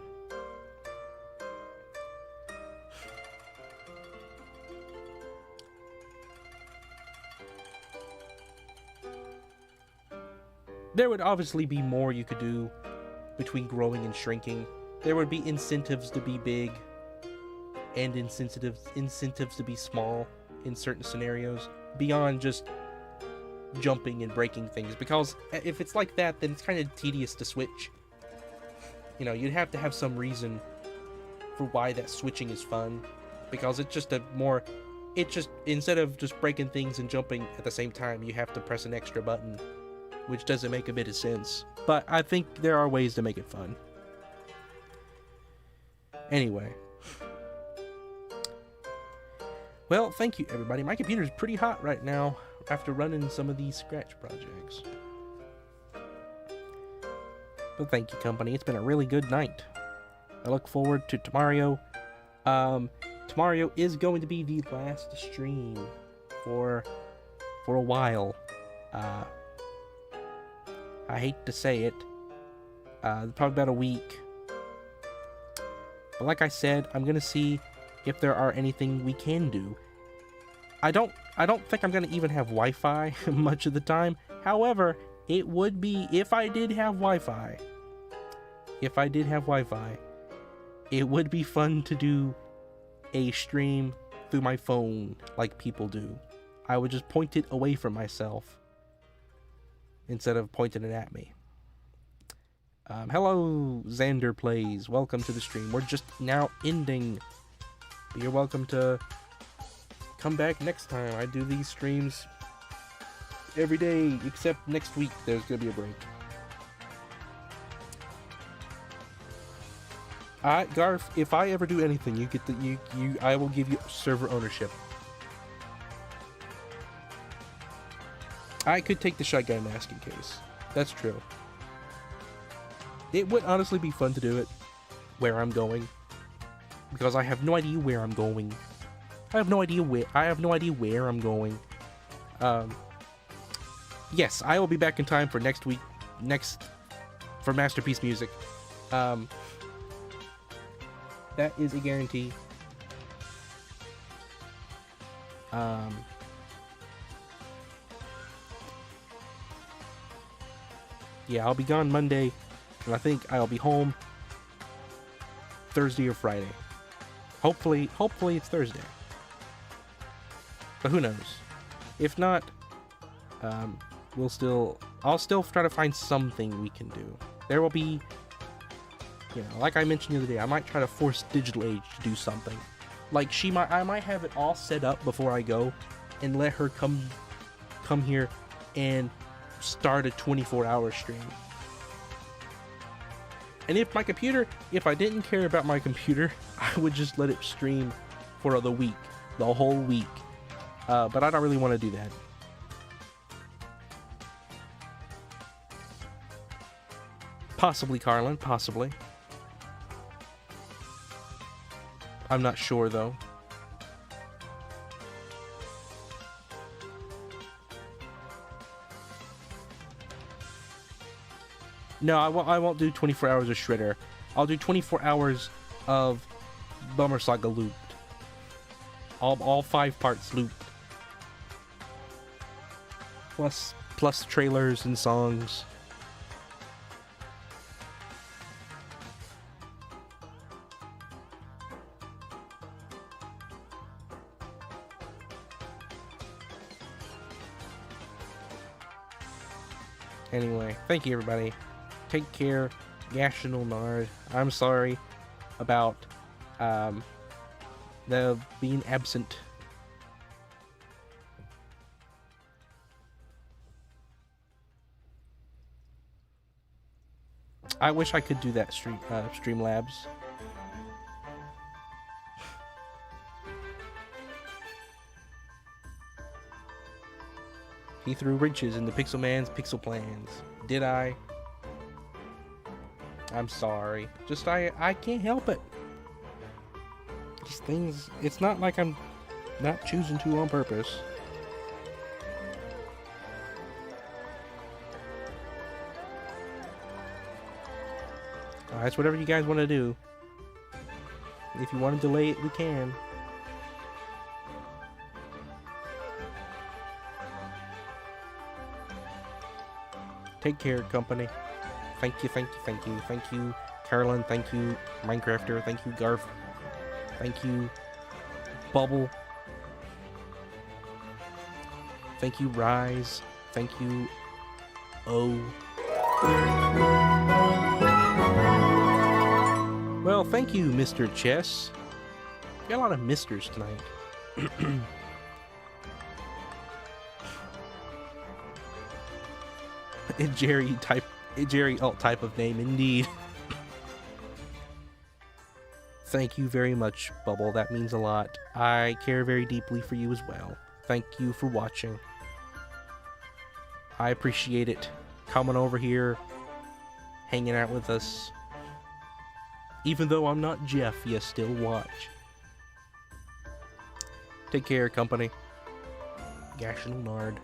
There would obviously be more you could do between growing and shrinking. There would be incentives to be big and incentives to be small in certain scenarios beyond just jumping and breaking things, because if it's like that, then it's kind of tedious to switch. You know, you'd have to have some reason for why that switching is fun, because it's just instead of just breaking things and jumping at the same time, you have to press an extra button, which doesn't make a bit of sense. But I think there are ways to make it fun. Anyway. Well, thank you, everybody. My computer's pretty hot right now after running some of these Scratch projects. But thank you, company. It's been a really good night. I look forward to tomorrow. Tomorrow is going to be the last stream for a while. I hate to say it. Probably about a week. But like I said, I'm gonna see if there are anything we can do. I don't think I'm gonna even have Wi-Fi much of the time. However, it would be if I did have Wi-Fi. It would be fun to do a stream through my phone like people do. I would just point it away from myself instead of pointing it at me. Hello, Xander Plays. Welcome to the stream. We're just now ending. You're welcome to come back next time. I do these streams every day, except next week. There's gonna be a break. Garth, if I ever do anything, you get I will give you server ownership. I could take the shotgun mask in case. That's true. It would honestly be fun to do it where I'm going, because I have no idea where I'm going. I have no idea where I'm going. Yes, I will be back in time for next week. For Masterpiece Music. That is a guarantee. Yeah, I'll be gone Monday, and I think I'll be home Thursday or Friday. Hopefully it's Thursday. But who knows? If not, I'll still try to find something we can do. There will be, like I mentioned the other day, I might try to force Digital Age to do something. Like I might have it all set up before I go, and let her come here and start a 24-hour stream. And if I didn't care about my computer, I would just let it stream for the week, the whole week. But I don't really want to do that. Possibly, Carlin, possibly. I'm not sure, though. No, I won't do 24 hours of Shredder. I'll do 24 hours of Bummer Saga looped. All 5 parts looped. Plus trailers and songs. Anyway, thank you everybody. Take care. Gational Nard. I'm sorry about the being absent. I wish I could do that Streamlabs. He threw wrenches into Pixel Man's pixel plans. Did I? I'm sorry. Just I can't help it. These things, it's not like I'm not choosing to on purpose. That's whatever you guys want to do. If you want to delay it, we can. Take care, company. Thank you, thank you, thank you, thank you, Carolyn. Thank you, Minecrafter. Thank you, Garf. Thank you, Bubble. Thank you, Rise. Thank you, O. Well, thank you, Mr. Chess. Got a lot of misters tonight. Jerry alt type of name indeed. Thank you very much, Bubble. That means a lot. I care very deeply for you as well. Thank you for watching. I appreciate it. Coming over here, hanging out with us. Even though I'm not Jeff, you still watch. Take care, company. Gational Nard.